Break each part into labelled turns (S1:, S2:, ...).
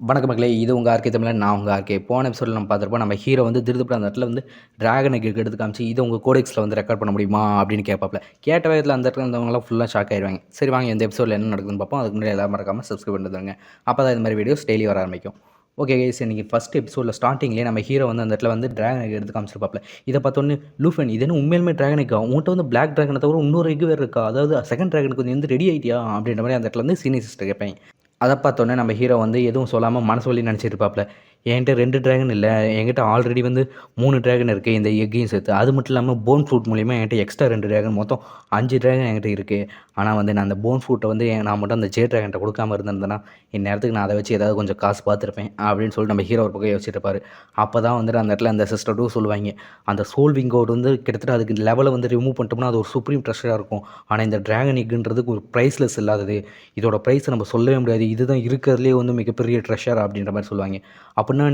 S1: வணக்கம் மக்களே! இது உங்க ஆர்கே தமிழன். நான் உங்க ஆர்கே. போன எபிசோட்ல நம்ம பார்த்திருப்போம். நம்ம ஹீரோ வந்து திருதுப்புற அந்த இடத்துல வந்து டிராகன் எக் எடுத்து காமிச்சு, "இத உங்க கோடெக்ஸ்ல வந்து ரெக்கார்ட் பண்ண முடியுமா?" அப்படின்னு கேட்பாப்ல. கேட்ட வேகத்துல அந்த இடத்துல இருந்தவங்கலாம் ஃபுல்லா ஷாக் ஆயிருவாங்க. சரி வாங்க இந்த எபிசோட்ல என்ன நடக்குதுன்னு பார்ப்போம். அதுக்கு முன்னாடி எல்லாரும் மறக்காம சப்ஸ்கிரைப் பண்ணிட்டு வந்துருங்க. அப்பதான் இந்த மாரி வீடியோஸ் டெய்லி வர ஆரம்பிக்கும். ஓகே கைஸ், இன்னைக்கு ஃபர்ஸ்ட் எபிசோட்ல ஸ்டார்ட்டிங்லயே நம்ம ஹீரோ வந்து அந்த இடத்துல வந்து டிராகன் எக் எடுத்து காமிச்சிருப்பாப்ல. இத பார்த்தோனே, "லூஃபன் இது என்ன உண்மையாலுமே டிராகன் எக்கா? உன்கிட்ட வந்து பிளாக் டிராகன தவிர இன்னொரு எக் வேற இருக்கா? அதாவது செகண்ட் டிராகனுக்கு நீ வந்து ரெடி ஆயிட்டியா?" அப்படின்ற மாரி அந்த இடத்துல வந்து சீனியர் சிஸ்டர் கேட்பாய்ங்க. அத பார்த்தோனே நம்ம ஹீரோ வந்து எதுவும் சொல்லாம மனசு வலி நெனச்சிட்டு இருப்பாப்ல. என்கிட்ட 2 டிராகன் இல்ல. என்கிட்ட ஆல்ரெடி வந்து 3 டிராகன் இருக்கு. இந்த எக்கையும் சேர்த்து. அது மட்டும் இல்லாம போன் ஃப்ரூட் மூலியமா என்கிட்ட எக்ஸ்ட்ரா 2 டிராகன் மொத்தம் 5 டிராகன் என்கிட்ட இருக்கு. ஆனா வந்து நான் அந்த போன் ஃப்ரூட்ட வந்து நான் மட்டும் அந்த ஜே டிராகன்ட்ட குடுக்காம இருந்திருந்தேன்னா, இந்நேரத்துக்கு நான் அத வச்சு ஏதாவது கொஞ்சம் காசு பார்த்துருப்பேன். அப்படின்னு சொல்லிட்டு நம்ம ஹீரோ ஒரு பக்கம் யோசிச்சுட்டு இருப்பாரு. அப்பதான் வந்துட்டு அந்த இடத்துல அந்த சிஸ்டர் 2 சொல்லுவாய்ங்க. அந்த சோல் விங் கோட் வந்து கிட்டத்தட்ட அதுக்கு லெவல வந்து ரிமூவ் பண்ணிட்டோம்னா, அது ஒரு சுப்ரீம் ட்ரெஷரா இருக்கும். ஆனா இந்த டிராகன் எக்குன்றது ஒரு பிரைஸ்லெஸ் இல்லாதது. இதோட பிரைஸ நம்ம சொல்லவே முடியாது. இதுதான் இருக்கிறதுலயே வந்து மிகப்பெரிய ட்ரெஷர் அப்படின்ற மாரி சொல்லுவாய்ங்க. அப்படின்னா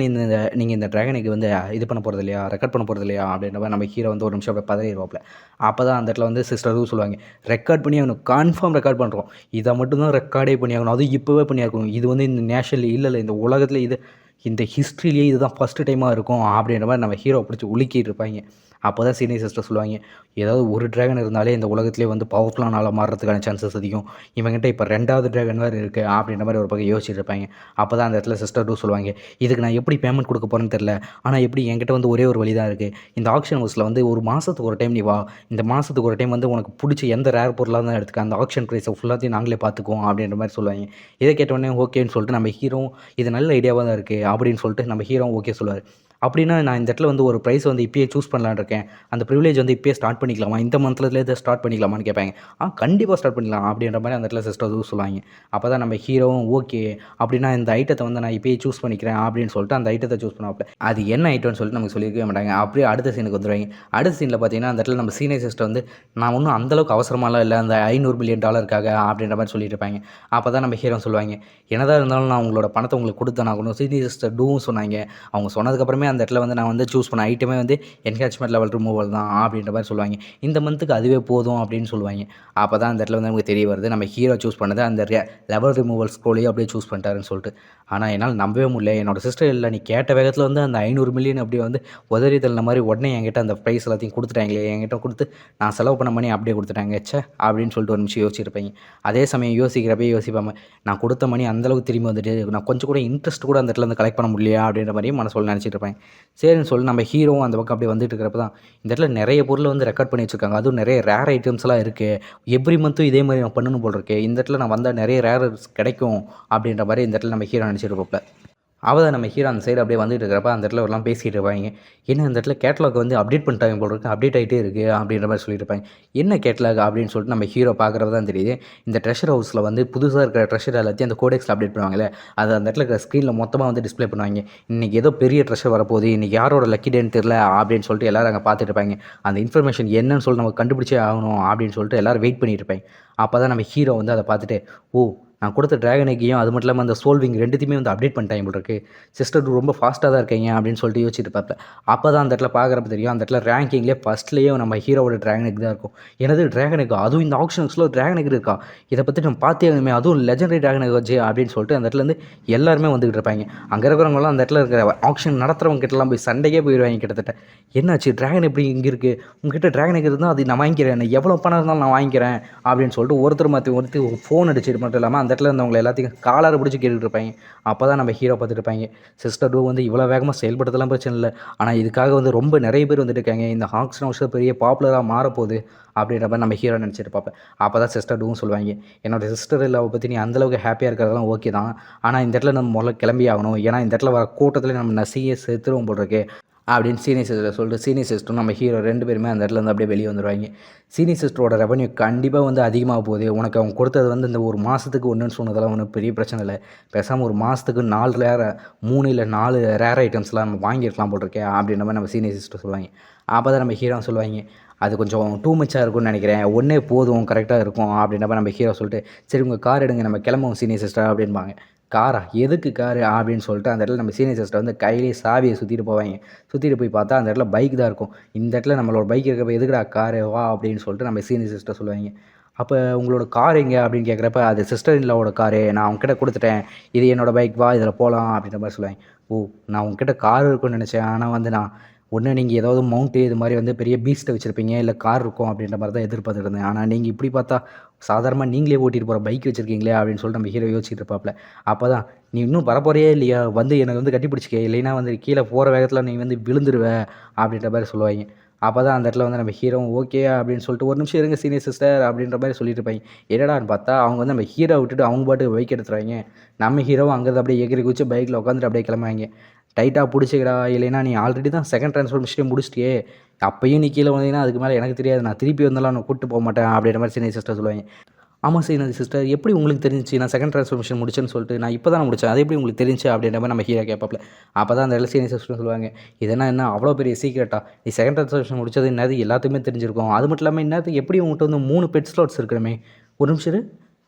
S1: நீங்க இந்த டிராகன் எக் வந்து இது பண்ண போறது இல்லையா? ரெக்கார்ட் பண்ண போறது இல்லையா? அப்படின்ற மாரி நம்ம ஹீரோ வந்து ஒரு நிமிஷம் அப்படியே பதறிருவாப்ல. அப்பதான் அந்த இடத்துல வந்து சிஸ்டர் ரூ சொல்லுவாங்க. ரெக்கார்ட் பண்ணி ஆகணும். கன்ஃபார்ம் ரெக்கார்ட் பண்றோம். இத மட்டும் தான் ரெக்கார்டே பண்ணி ஆகணும். அதுவும் இப்பவே பண்ணி ஆகணும். இது வந்து இந்த நேஷனல் இல்ல இந்த உலகத்திலே இந்த ஹிஸ்ட்ரியிலேயே இதுதான் ஃபர்ஸ்ட் டைமா இருக்கும். அப்படின்ற மாரி நம்ம ஹீரோவ புடிச்சு உலுக்கிட்டு இருப்பாய்ங்க. அப்பதான் சீனியர் சிஸ்டர் சொல்லுவாங்க. ஏதாவது ஒரு டிராகன் இருந்தாலே இந்த உலகத்திலேயே வந்து பவர்ஃபுல்லான ஆளா மாறுறதுக்கான சான்சஸ் அதிகம். இவன்கிட்ட இப்ப 2வது டிராகன் வேற இருக்கு. அப்படின்ற மாரி ஒரு பக்கம் யோசிச்சுட்டு இருப்பாய்ங்க. அப்பதான் அந்த இடத்துல சிஸ்டர் 2 சொல்லுவாங்க. இதுக்கு நான் எப்படி பேமெண்ட் குடுக்க போறேன்னு தெரியல. ஆனா எப்படி என்கிட்ட வந்து ஒரே ஒரு வழி தான் இருக்கு. இந்த ஆக்ஷன் ஹவுஸ்ல வந்து ஒரு மாசத்துக்கு ஒரு டைம் நீ வா. இந்த மாசத்துக்கு ஒரு டைம் வந்து உனக்கு புடிச்ச எந்த ரேர் பொருளா இருந்தாலும் எடுத்துக்க. அந்த ஆக்ஷன் பிரைஸ ஃபுல்லாத்தையும் நாங்களே பார்த்துக்குவோம் அப்படின்ற மாரி சொல்லுவாய்ங்க. இத கேட்டவுடனே ஓகேன்னு சொல்லிட்டு நம்ம ஹீரோவும் இது நல்ல ஐடியாவா தான் இருக்கு அப்படின்னு சொல்லிட்டு நம்ம ஹீரோவும் ஓகே சொல்லுவாரு. அப்படின்னா நான் இந்த இடத்துல வந்து ஒரு பிரைஸ் வந்து இப்பயே சூஸ் பண்ணலான்னு இருக்கேன். அந்த பிரிவிலேஜ் வந்து இப்பயே ஸ்டார்ட் பண்ணிக்கலாமா? இந்த மந்த்லேருந்தே ஸ்டார்ட் பண்ணிக்கலாமான்னு கேட்பாங்க. கண்டிப்பா ஸ்டார்ட் பண்ணிக்கலாம் அப்படின்ற மாரி அந்த இடத்துல சிஸ்டர் சொல்லுவாங்க. அப்பதான் நம்ம ஹீரோவும் ஓகே. அப்படின்னா இந்த ஐட்டத்த வந்து நான் இப்பயே சூஸ் பண்ணிக்கிறேன் அப்படின்னு சொல்லிட்டு அந்த ஐட்டத்த சூஸ் பண்ணுவாப்ல. அது என்ன ஐட்டம்னு சொல்லிட்டு நமக்கு சொல்லியிருக்கவே மாட்டாங்க. அப்படியே அடுத்த சீனுக்கு வந்துருவாய்ங்க. அடுத்த சீன்ல பார்த்தீங்கன்னா, அந்த இடத்துல நம்ம சீனியர் சிஸ்டர் வந்து நான் ஒன்னும் அந்த அளவுக்கு அவசரமாலாம் இல்ல. அந்த $500 மில்லியன் அப்படின்ற மாரி சொல்லிட்டு இருப்பாங்க. அப்பதான் நம்ம ஹீரோ சொல்லுவாய்ங்க. என்னதான் இருந்தாலும் நான் உங்களோட பணத்த உங்களுக்கு குடுத்துதானே ஆகணும். சீனியர் சிஸ்டர் டூவும் சொன்னாங்க. அவங்க சொன்னதுக்கப்புறமே அந்த இடத்துல வந்து நான் வந்து சூஸ் பண்ண ஐட்டமே வந்து என்ஹான்ஸ்மென்ட் லெவல் ரிமூவல் தான் அப்படின்ற மாரி சொல்லுவாய்ங்க. இந்த மந்த்துக்கு அதுவே போதும் அப்படின்னு சொல்லுவாய்ங்க. அப்பதான் அந்த இடத்துல வந்து நமக்கு தெரிய வருது. நம்ம ஹீரோ சூஸ் பண்ணது அந்த லெவல் ரிமூவல் ஸ்க்ரோலயே அப்படியே சூஸ் பண்ணிட்டாருன்னு சொல்லிட்டு. ஆனா என்னால நம்பவே முடியல. என்னோட சிஸ்டர் இல்ல நீ கேட்ட வேகத்துல வந்து அந்த 500 மில்லியன் அப்படியே வந்து உதறி தள்ளின மாரி உடனே என்கிட்ட அந்த பிரைஸ் எல்லாத்தையும் குடுத்துட்டாங்களே. என்கிட்ட குடுத்து நான் செலவு பண்ண மணி அப்படியே குடுத்துட்டாங்க. ச்சே! அப்படின்னு சொல்லிட்டு ஒரு நிமிஷம் யோசிச்சிருப்பாய்ங்க. அதே சமயம் யோசிக்கிறப்பயே யோசிப்பாம, நான் குடுத்த மணி அந்த அளவுக்கு திரும்பி வந்துட்டு, நான் கொஞ்சம் கூட இன்ட்ரெஸ்ட் கூட அந்த இடத்துல இருந்து கலெக்ட் பண்ண முடியலையா? அப்படின்ற மாரியும் மனசுக்குள்ள நெனச்சிட்டு இருப்பாங்க. சரின்னு சொல்லி நம்ம ஹீரோவும் அந்த பக்கம் அப்படியே வந்துட்டு இருக்கிறப்ப தான், இந்த இடத்துல நெறைய பொருள வந்து ரெக்கார்ட் பண்ணி வச்சிருக்காங்க. அதுவும் நெறைய ரேர் ஐட்டம்ஸ்லாம் இருக்கு. எவ்ரி மந்த்தும் இதே மாரி நான் பண்ணணும் போல இருக்கே. இந்த இடத்துல நான் வந்தா நெறைய ரேரர்ஸ் கிடைக்கும். அப்படின்ற மாரி இந்த இடத்துல நம்ம ஹீரோ நெனச்சிட்டு அவதான் நம்ம ஹீரோ அந்த சைடு அப்படியே வந்துட்டு இருக்கிறப்ப, அந்த இடத்துல எல்லாம் பேசிட்டு இருப்பாய்ங்க. என்ன இந்த இடத்துல கேட்டலாக் வந்து அப்டேட் பண்ணிட்டாங்க போல இருக்கு. அப்டேட் ஆயிட்டே இருக்கு அப்படின்ற மாரி சொல்லிட்டு இருப்பாங்க. என்ன கேட்டலாக் அப்படின்னு சொல்லிட்டு நம்ம ஹீரோ பார்க்குறப்ப தான் தெரியுது. இந்த ட்ரெஷர் ஹவுஸ்ல வந்து புதுசா இருக்கிற ட்ரெஷர் எல்லாத்தையும் அந்த கோடெக்ஸ்ல அப்டேட் பண்ணுவாங்கல்ல, அது அந்த இடத்துல இருக்கிற ஸ்க்ரீன்ல மொத்தமா வந்து டிஸ்ப்ளே பண்ணுவாய்ங்க. இன்னைக்கு ஏதோ பெரிய ட்ரெஷர் வரப்போகுது. இன்னைக்கு யாரோட லக்கி டேன்னு தெரியல அப்படின்னு சொல்லிட்டு எல்லாரும் அங்க பார்த்துட்டு இருப்பாய்ங்க. அந்த இன்ஃபர்மேஷன் என்னன்னு சொல்லி நம்ம கண்டுபிடிச்சே ஆகணும் அப்படின்னு சொல்லிட்டு எல்லாரும் வெயிட் பண்ணிட்டு இருப்பாய்ங்க. அப்பதான் நம்ம ஹீரோ வந்து அத பார்த்துட்டு, ஓ! நான் குடுத்த டிராகன் எக்கையும் அது மட்டும் இல்லாம அந்த சோல் விங் 2த்தையுமே வந்து அப்டேட் பண்ணிட்டாய்ங்க போல இருக்கு. சிஸ்டர் ரொம்ப ஃபாஸ்ட்டா தான் இருக்கீங்க அப்படின்னு சொல்லிட்டு யோசிச்சுட்டு இருப்பாப்ல. அப்பதான் அந்த இடத்துல பார்க்குறப்ப தெரியும். அந்த இடத்துல ரேங்கிங்லேயே ஃபர்ஸ்ட்லேயே நம்ம ஹீரோவோட டிராகன் எக் தான் இருக்கும். என்னது டிராகன் எக்கா? அதுவும் இந்த ஆக்ஷன்ஸ்ல டிராகன் எக் இருக்கா? இத பத்தி நம்ம பார்த்தே ஆகணுமே. அதுவும் லெஜெண்டரி டிராகன் எக் வச்சு அப்படின்னு சொல்லிட்டு அந்த இடத்துலேருந்து எல்லாருமே வந்துகிட்டு இருப்பாய்ங்க. அங்க இருக்கிறவங்கலாம் அந்த இடத்துல இருக்கிற ஆக்ஷன் நடத்துறவங்க கிட்டலாம் போய் சண்டைக்கே போயிருவாய்ங்க கிட்டத்தட்ட. என்னாச்சு டிராகன் எப்படி இங்க இருக்கு? உங்ககிட்ட டிராகன் எக் இருந்தா அது நான் வாங்கிக்கிறேன். எவ்வளோ பணம் இருந்தாலும் நான் வாங்கிக்கிறேன் அப்படின்னு சொல்லிட்டு ஒருத்தர் மாத்தி ஒருத்தர் ஃபோன் அடிச்சுட்டு மட்டும் இல்லாம அந்த இடத்துல இருந்தவங்க எல்லாத்தையும் காலர பிடிச்சு கேட்டுட்டு இருப்பாய்ங்க. அப்பதான் நம்ம ஹீரோ பார்த்துட்டு இருப்பாய்ங்க. சிஸ்டர் டூ வந்து இவ்வளோ வேகமா செயல்படுறதெல்லாம் பிரச்சனை இல்ல. ஆனா இதுக்காக வந்து ரொம்ப நெறைய பேர் வந்துட்டு இருக்காங்க. இந்த ஆக்ஷன் ஹவுஸ் பெரிய பாப்புலரா மாறப்போகுது அப்படின்ற மாரி நம்ம ஹீரோ நெனச்சிருப்பாப்ல. அப்பதான் சிஸ்டர் டூவும் சொல்லுவாய்ங்க. என்னோட சிஸ்டர் லவ்வ பத்தி நீ அந்த அளவுக்கு ஹேப்பியா இருக்கிறதெல்லாம் ஓகே தான். ஆனா இந்த இடத்துல நம்ம முதல்ல கிளம்பி ஆகணும். ஏன்னா இந்த இடத்துல வர கூட்டத்தில நம்ம நசிய செத்துருவோம் போல இருக்கே. அப்படின்னு சீனியர் சிஸ்டர் சொல்லிட்டு சீனியர் சிஸ்டரும் நம்ம ஹீரோ 2 பேருமே அந்த இடத்துலேருந்து அப்படியே வெளியே வந்துருவாய்ங்க. சீனியர் சிஸ்டரோட ரெவென்யூ கண்டிப்பா வந்து அதிகமாக போகுது. உனக்கு அவங்க கொடுத்தது வந்து இந்த ஒரு மாசத்துக்கு ஒண்ணுன்னு சொன்னதெல்லாம் ஒண்ணும் பெரிய பிரச்சனை இல்ல. பேசாம ஒரு மாசத்துக்கு 4 3 இல்ல 4 ரேர் ஐட்டம்ஸ்லாம் நம்ம வாங்கியிருக்கலாம் போல இருக்கே அப்படின்ற மாரி நம்ம சீனியர் சிஸ்டர் சொல்லுவாய்ங்க. அப்பதான் நம்ம ஹீரோ சொல்லுவாய்ங்க. அது கொஞ்சம் டூ மச்சா இருக்கும்னு நெனைக்கிறேன். ஒண்ணே போதும் கரெக்ட்டா இருக்கும் அப்படின்ற மாரி நம்ம ஹீரோ சொல்லிட்டு, சரி உங்க கார் எடுங்க நம்ம கிளம்புவோம் சீனியர் சிஸ்டர் அப்படின்பாங்க. காரா? எதுக்கு காரு? அப்படின்னு சொல்லிட்டு அந்த இடத்துல நம்ம சீனியர் சிஸ்டர் வந்து கையிலேயே சாவிய சுத்திட்டு போவாய்ங்க. சுத்திட்டு போய் பார்த்தா அந்த இடத்துல பைக் தான் இருக்கும். இந்த இடத்துல நம்மளோட பைக் இருக்கப்ப எதுக்குடா காரு? வா அப்படின்னு சொல்லிட்டு நம்ம சீனியர் சிஸ்டர் சொல்லுவாய்ங்க. அப்போ உங்களோட கார் எங்கே அப்படின்னு கேட்குறப்ப அது சிஸ்டர் இன்லாவோட காரு, நான் அவங்ககிட்ட கொடுத்துட்டேன், இது என்னோட பைக், வா இதில் போகலாம் அப்படின்ற மாதிரி சொல்லுவாங்க. ஓ, நான் உங்ககிட்ட கார் இருக்குன்னு நினச்சேன், ஆனால் வந்து நான் ஒன்று நீங்கள் ஏதாவது மவுண்ட்டு இது மாதிரி வந்து பெரிய பீஸ்ட்டை வச்சுருப்பீங்க, இல்லை கார் இருக்கும் அப்படின்ற மாதிரி தான் எதிர்பார்த்துட்டு இருந்தேன். ஆனால் நீங்கள் இப்படி பார்த்தா சாதாரணமாக நீங்களே ஓட்டிகிட்டு போகிற பைக் வச்சுருக்கீங்களே அப்படின்னு சொல்லிட்டு நம்ம ஹீரோ யோசிச்சுட்டு இருப்பாப்ல. அப்போ தான் நீ இன்னும் வரப்போறியே இல்லையா, வந்து என்னை வந்து கட்டி பிடிச்சிக்க, இல்லைன்னா வந்து கீழே போகிற வேகத்தில் நீ வந்து விழுந்துருவ அப்படின்ற மாதிரி சொல்லுவாங்க. அப்போ தான் அந்த இடத்துல வந்து நம்ம ஹீரோவும் ஓகே அப்படின்னு சொல்லிட்டு, ஒரு நிமிஷம் இருங்க சீனியர் சிஸ்டர் அப்படின்ற மாதிரி சொல்லிட்டு இருப்பாங்க. என்னடான்னு பார்த்தா அவங்க வந்து நம்ம ஹீரோ விட்டுட்டு அவங்க பாட்டுக்கு பைக் எடுத்துருவாங்க. நம்ம ஹீரோவும் அங்கேருந்து அப்படியே எகிரி குதிச்சு பைக்கில் உட்காந்துட்டு அப்படியே கிளம்புவாங்க. டைட்டாக பிடிச்சிக்கடா, இல்லைன்னா நீ ஆல்ரெடி தான் செகண்ட் ட்ரான்ஸ்ஃபர்மேஷனே முடிச்சிட்டியே, அப்பயும் நீ கீழே வந்தீங்கன்னா அதுக்கு மேலே எனக்கு தெரியாது, நான் திருப்பி வந்தாலும் நான் கூப்பிட்டு போக மாட்டேன் அப்படின்ற மாதிரி சீனியர் சிஸ்டர் சொல்லுவாங்க. ஆமாம் சீனியர் சிஸ்டர், எப்படி உங்களுக்கு தெரிஞ்சிச்சு நான் செகண்ட் ட்ரான்ஸ்ஃபர்மேஷன் முடிச்சேன்னு சொல்லிட்டு? நான் இப்போ தான் முடித்தேன், அது எப்படி உங்களுக்கு தெரிஞ்சு அப்படின்ற மாதிரி நம்ம ஹீரோ கேட்பாப்ல. அப்போ தான் அந்த இடத்துல சீனியர் சிஸ்டர் சொல்லுவாங்க, இதெல்லாம் என்ன அவ்வளோ பெரிய சீக்கிரட்டா, நீ செகண்ட் ட்ரான்ஸ்ஃபர்மேஷன் முடிச்சது என்னது எல்லாத்துக்குமே தெரிஞ்சிருக்கும், அது மட்டும் இல்லாமல் என்னது எப்படி உங்கள்கிட்ட வந்து 3 பெட் ஸ்லாட்ஸ் இருக்கணுமே, ஒரு நிமிஷம் இரு,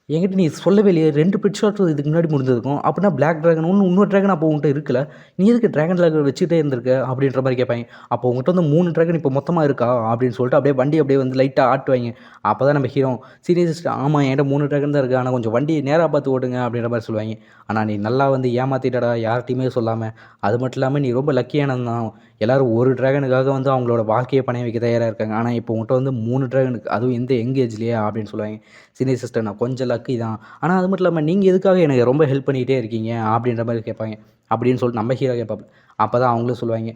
S1: என்கிட்ட நீ சொல்லவே இல்லையே, 2 பெட் ஷாட் இதுக்கு முன்னாடி முடிஞ்சிருக்கும். அப்படின்னா பிளாக் ட்ராகன் இன்னொரு ட்ராகன் அப்போ உன்கிட்ட இருக்குல்ல, நீ எதுக்கு ட்ராகன் ட்ராகன் வச்சுட்டே இருந்திருக்க அப்படின்ற மாதிரி கேட்பாங்க. அப்போ உங்கள்கிட்ட வந்து 3 ட்ராகன் இப்போ மொத்தமாக இருக்கா அப்படின்னு சொல்லிட்டு அப்படியே வண்டி அப்படியே வந்து லைட்டாக ஆட்டுவாங்க. அப்போ தான் நம்ம ஹீரோ சீரியஸ் சிஸ்டர், ஆமாம் என்கிட்ட 3 ட்ராகன் தான் இருக்குது, ஆனால் கொஞ்சம் வண்டி நேராக பார்த்து ஓட்டுங்க அப்படின்ற மாதிரி சொல்லுவாங்க. ஆனால் நீ நல்லா வந்து ஏமாற்றிட்டடா யார்ட்டையுமே சொல்லாமல், அது மட்டும் இல்லாமல் நீ ரொம்ப லக்கியானது தான், எல்லோரும் ஒரு ட்ராகனுக்காக வந்து அவங்களோட வாழ்க்கையை பணைய வைக்க தயாராக இருக்காங்க, ஆனால் இப்போ உங்கள்கிட்ட வந்து 3 ட்ராகனுக்கு, அதுவும் எந்த எங்கேஜ்லையே அப்படின்னு சொல்லுவாங்க. சீனியர் சிஸ்டர், நான் கொஞ்சம் லக்கி தான், ஆனால் அது மட்டும் இல்லாமல் நீங்கள் எதுக்காக எனக்கு ரொம்ப ஹெல்ப் பண்ணிகிட்டே இருக்கீங்க அப்படின்ற மாதிரி கேட்பாங்க. அப்படின்னு சொல்லிட்டு நம்ம ஹீரோ கேட்பாங்க. அப்போ தான் அவங்களும் சொல்லுவாங்க,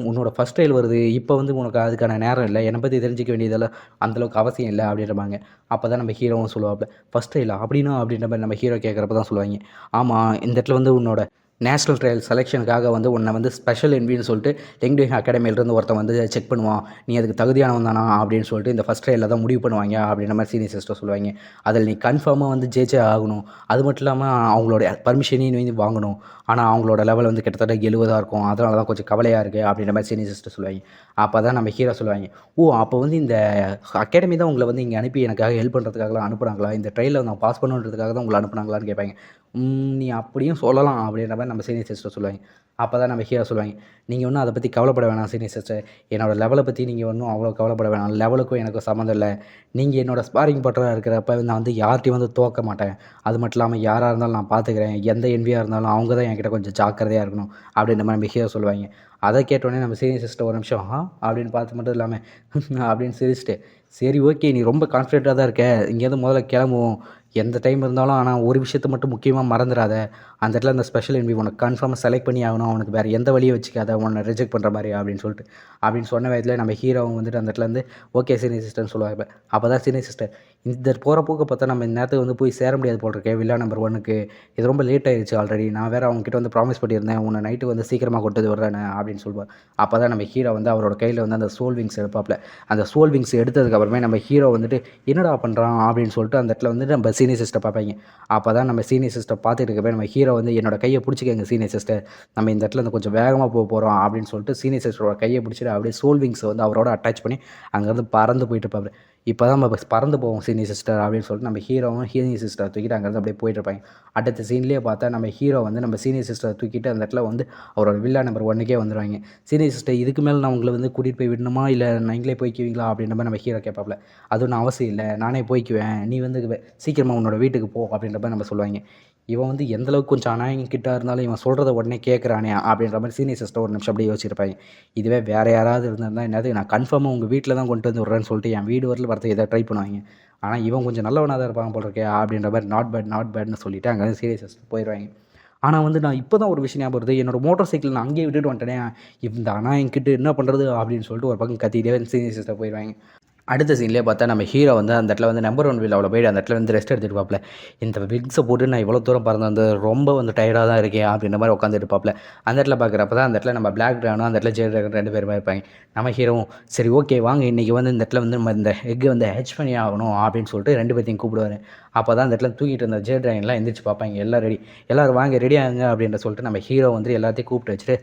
S1: உன்னோட ஃபஸ்ட் ட்ரையல் வருது, இப்போ வந்து உனக்கு அதுக்கான நேரம் இல்லை, என்னை பற்றி தெரிஞ்சிக்க வேண்டியதெல்லாம் அந்தளவுக்கு அவசியம் இல்லை அப்படின்றப்பாங்க. அப்போ தான் நம்ம ஹீரோவும் சொல்லுவாப்புல, ஃபஸ்ட் ட்ரையலா அப்படின்னா அப்படின்ற மாதிரி நம்ம ஹீரோ கேட்குறப்ப தான் சொல்லுவாங்க, ஆமாம் இந்த இடத்துல வந்து உன்னோட நேஷ்னல் ட்ரையல் செலெக்ஷனுக்காக வந்து உன்னை வந்து ஸ்பெஷல் என்வின்னு சொல்லிட்டு லிங்க்டின் அகாடமியிலேருந்து ஒருத்தன் வந்து செக் பண்ணுவான், நீ அதுக்கு தகுதியானவன் தானா அப்படின்னு சொல்லிட்டு இந்த ஃபஸ்ட் ட்ரையலில் தான் முடிவு பண்ணுவாங்க அப்படின்ற மாதிரி சீனியர் சிஸ்டர் சொல்லுவாங்க. அதில் நீ கன்ஃபார்மாக வந்து ஜெயிச்சே ஆகணும், அது மட்டும் இல்லாமல் அவங்களோட பர்மிஷனையும் நீ வந்து வாங்கணும், ஆனால் அவங்களோட லெவல் வந்து கிட்டத்தட்ட 70 இருக்கும், அதனால தான் கொஞ்சம் கவலையாக இருக்குது அப்படின்ற மாதிரி சீனியர் சிஸ்டர் சொல்லுவாங்க. அப்போ தான் நம்ம ஹீரோ சொல்லுவாங்க, ஓ அப்போ வந்து இந்த அகாடமி தான் உங்களை வந்து இங்கே அனுப்பி எனக்காக ஹெல்ப் பண்ணுறதுக்காகலாம் அனுப்புனாங்களா, இந்த ட்ரையலில் நான் பாஸ் பண்ணுன்றதுக்காக தான் உங்களை அனுப்புனாங்களான்னு கேட்பாங்க. நீ அப்படியும் சொல்லலாம் அப்படின்ற மாதிரி நம்ம சீனியர் சிஸ்டர் சொல்லுவாங்க. அப்போ தான் நம்ம ஹீரோ சொல்லுவாங்க, நீங்கள் ஒன்றும் அதை பற்றி கவலைப்பட வேணாம் சீனியர் சிஸ்டர், என்னோடய லெவலை பற்றி நீங்கள் ஒன்றும் அவ்வளோ கவலைப்பட வேணாம், லெவலுக்கும் எனக்கு சம்மந்தம் இல்லை, நீங்கள் என்னோடய ஸ்பாரிங் பார்ட்னராக இருக்கிறப்ப நான் வந்து யார்ட்டையும் வந்து தோற்க மாட்டேன், அது மட்டும் இல்லாமல் யாராக இருந்தாலும் நான் பார்த்துக்கிறேன், எந்த என்வியாக இருந்தாலும் அவங்க தான் என்கிட்ட கொஞ்சம் ஜாக்கிரதையாக இருக்கணும் அப்படின்ற மாதிரி நம்ம ஹீரோ சொல்லுவாங்க. அதை கேட்டோடனே நம்ம சீனியர் சிஸ்டர் ஒரு நிமிஷம் அப்படின்னு பார்த்து மட்டும் இல்லாமல் அப்படின்னு சிரிச்சிட்டு, சரி ஓகே நீ ரொம்ப கான்ஃபிடென்ட்டாக தான் இருக்க, இங்கேருந்து முதல்ல கிளம்புவோம், எந்த டைம் இருந்தாலும் ஆனால் ஒரு விஷயத்த மட்டும் முக்கியமாக மறந்துடாத, அந்த இடத்துல அந்த ஸ்பெஷல் என்வி உனக்கு கன்ஃபார்மாக செலக்ட் பண்ணி ஆகணும், அவனுக்கு வேறு எந்த வழியும் வச்சுக்காத, உன்னை ரிஜெக்ட் பண்ணுற மாதிரி அப்படின்னு சொல்லிட்டு அப்படின்னு சொன்ன வயதில் நம்ம ஹீரோவும் வந்துட்டு அந்த இடத்துல வந்து ஓகே சீனியர் சிஸ்டர்னு சொல்லுவாங்க. அப்போ தான் சீனியர் சிஸ்டர், இந்த போகிற போக்க பார்த்தா நம்ம இந்த நேரத்துக்கு வந்து போய் சேர முடியாது போல் இருக்கேன் வில்லா நம்பர் 1க்கு, இது ரொம்ப லேட் ஆயிடுச்சு ஆல்ரெடி, நான் வேறு அவங்ககிட்ட வந்து ப்ராமிஸ் பண்ணியிருந்தேன் உன்னை நைட்டு வந்து சீக்கிரமாக கொண்டு வர்றேன் அப்படின்னு சொல்லுவார். அப்போ தான் நம்ம ஹீரோ வந்து அவரோட கையில் வந்து அந்த சோல் விங்ஸ் எடுப்பாப்ல, அந்த சோல் விங்ஸ் எடுத்ததுக்கப்புறமே நம்ம ஹீரோ வந்துட்டு என்னடா பண்ணுறான் அப்படின்னு சொல்லிட்டு அந்த இடத்துல வந்து நம்ம சீனியர் சிஸ்டர் பார்ப்பாங்க. அப்போ தான் நம்ம சீனியர் சிஸ்டர் பார்த்துட்டு இருக்கப்போ நம்ம ஹீரோ வந்து என்னோட கையை பிடிச்சிக்கங்க சீனியர் சிஸ்டர், நம்ம இந்த இடத்துல வந்து கொஞ்சம் வேகமாக போகிறோம் அப்படின்னு சொல்லிட்டு சீனியர் சிஸ்டரோட கையை பிடிச்சிட்டு அப்படியே சோல் விங்ஸை வந்து அவரோட அட்டாச் பண்ணி அங்கேருந்து பறந்து போயிட்டு இருப்பாரு. இப்போ தான் நம்ம பறந்து போவோம் சீனியர் சிஸ்டர் அப்படின்னு சொல்லிட்டு நம்ம ஹீரோவும் சீனியர் சிஸ்டர் தூக்கிட்டு அங்கேருந்து அப்படியே போயிட்டு இருப்பாங்க. அடுத்த சீன்லேயே பார்த்தா நம்ம ஹீரோ வந்து நம்ம சீனியர் சிஸ்டரை தூக்கிட்டு அந்த இடத்துல வந்து அவரோட வில்லா நம்பர் 1க்கே வந்துடுவாங்க. சீனியர் சிஸ்டர், இதுக்கு மேலே நான் உங்களை வந்து கூட்டிகிட்டு போய் விடணுமா, இல்லை நீங்களே போய்க்குவீங்களா அப்படின்ற மாதிரி நம்ம ஹீரோ கேட்பாப்ல. அது ஒன்றும் அவசியம் இல்லை, நானே போய்க்குவேன், நீ வந்து சீக்கிரமாக உன்னோட வீட்டுக்கு போ அப்படின்ற மாதிரி நம்ம சொல்லுவாங்க. இவன் வந்து எந்தளவுக்கு கொஞ்சம் அநாயகிட்ட இருந்தாலும் இவன் சொல்கிறத உடனே கேட்குறானே அப்படின்ற மாதிரி சீனியர் சிஸ்டர் ஒரு நிமிஷம் அப்படியே யோசிச்சிருப்பாங்க. இதுவே வேறு யாராவது இருந்திருந்தால் என்னது, நான் கன்ஃபார்மாக உங்கள் வீட்டில் தான் கொண்டு வந்து விட்றேன்னு சொல்லிட்டு என் வீடு வரல வரது எதாவது ட்ரை பண்ணுவாங்க. ஆனால் இவன் கொஞ்சம் நல்லவனாக தான் இருப்பாங்க போல் இருக்கே அப்படின்ற மாதிரி நாட் பேட்னு சொல்லிவிட்டு அங்கே சீனியர் சிஸ்டர் போயிடுவாங்க. ஆனால் வந்து நான் இப்போ தான் ஒரு விஷயம் ஞாபகம் வருது, என்னோடய மோட்டார் சைக்கிள் நான் அங்கேயே விட்டுட்டு வந்துட்டேனே, இந்த அநாயகிட்ட என்ன பண்ணுறது அப்படின்னு சொல்லிட்டு ஒரு பக்கம் கத்திக்கிட்டே சீனியர் சிஸ்டர் போயிடுவாங்க. அடுத்த சீன்லேயே பார்த்தா நம்ம ஹீரோ வந்து அந்த இடத்துல வந்து நம்பர் 1 வில்லாவில் போய்ட்டு அந்த இடத்துல வந்து ரெஸ்ட் எடுத்துட்டு இருப்பாப்ல. இந்த விக்ஸை போட்டு நான் இவ்வளோ தூரம் பறந்து வந்து ரொம்ப வந்து டயர்டாக தான் இருக்கேன் அப்படின்ற மாதிரி உட்காந்துட்டு இருப்பாப்ல. அந்த இடத்துல பார்க்குறப்ப தான் அந்த இடத்துல நம்ம பிளாக் ட்ராகனும் அந்த இடத்துல ஜெட் ட்ராகன் 2 பேருமே இருப்பாங்க. நம்ம ஹீரோவும் சரி ஓகே வாங்க இன்றைக்கி வந்து இந்த இடத்துல வந்து நம்ம இந்த எக்கை வந்து ஹெச் பண்ணி ஆகணும் அப்படின்னு சொல்லிட்டு 2 பேர்த்தையும் கூப்பிடுவார். அப்போ தான் அந்த இடத்துல தூக்கிட்டு இருந்த ஜெட் ட்ராகன்லாம் எந்திரிச்சு பார்ப்பாங்க, எல்லாம் ரெடி, எல்லோரும் வாங்க ரெடி ஆகுங்க அப்படின்ற சொல்லிட்டு நம்ம ஹீரோ வந்து எல்லாத்தையும் கூப்பிட்டு வச்சுட்டு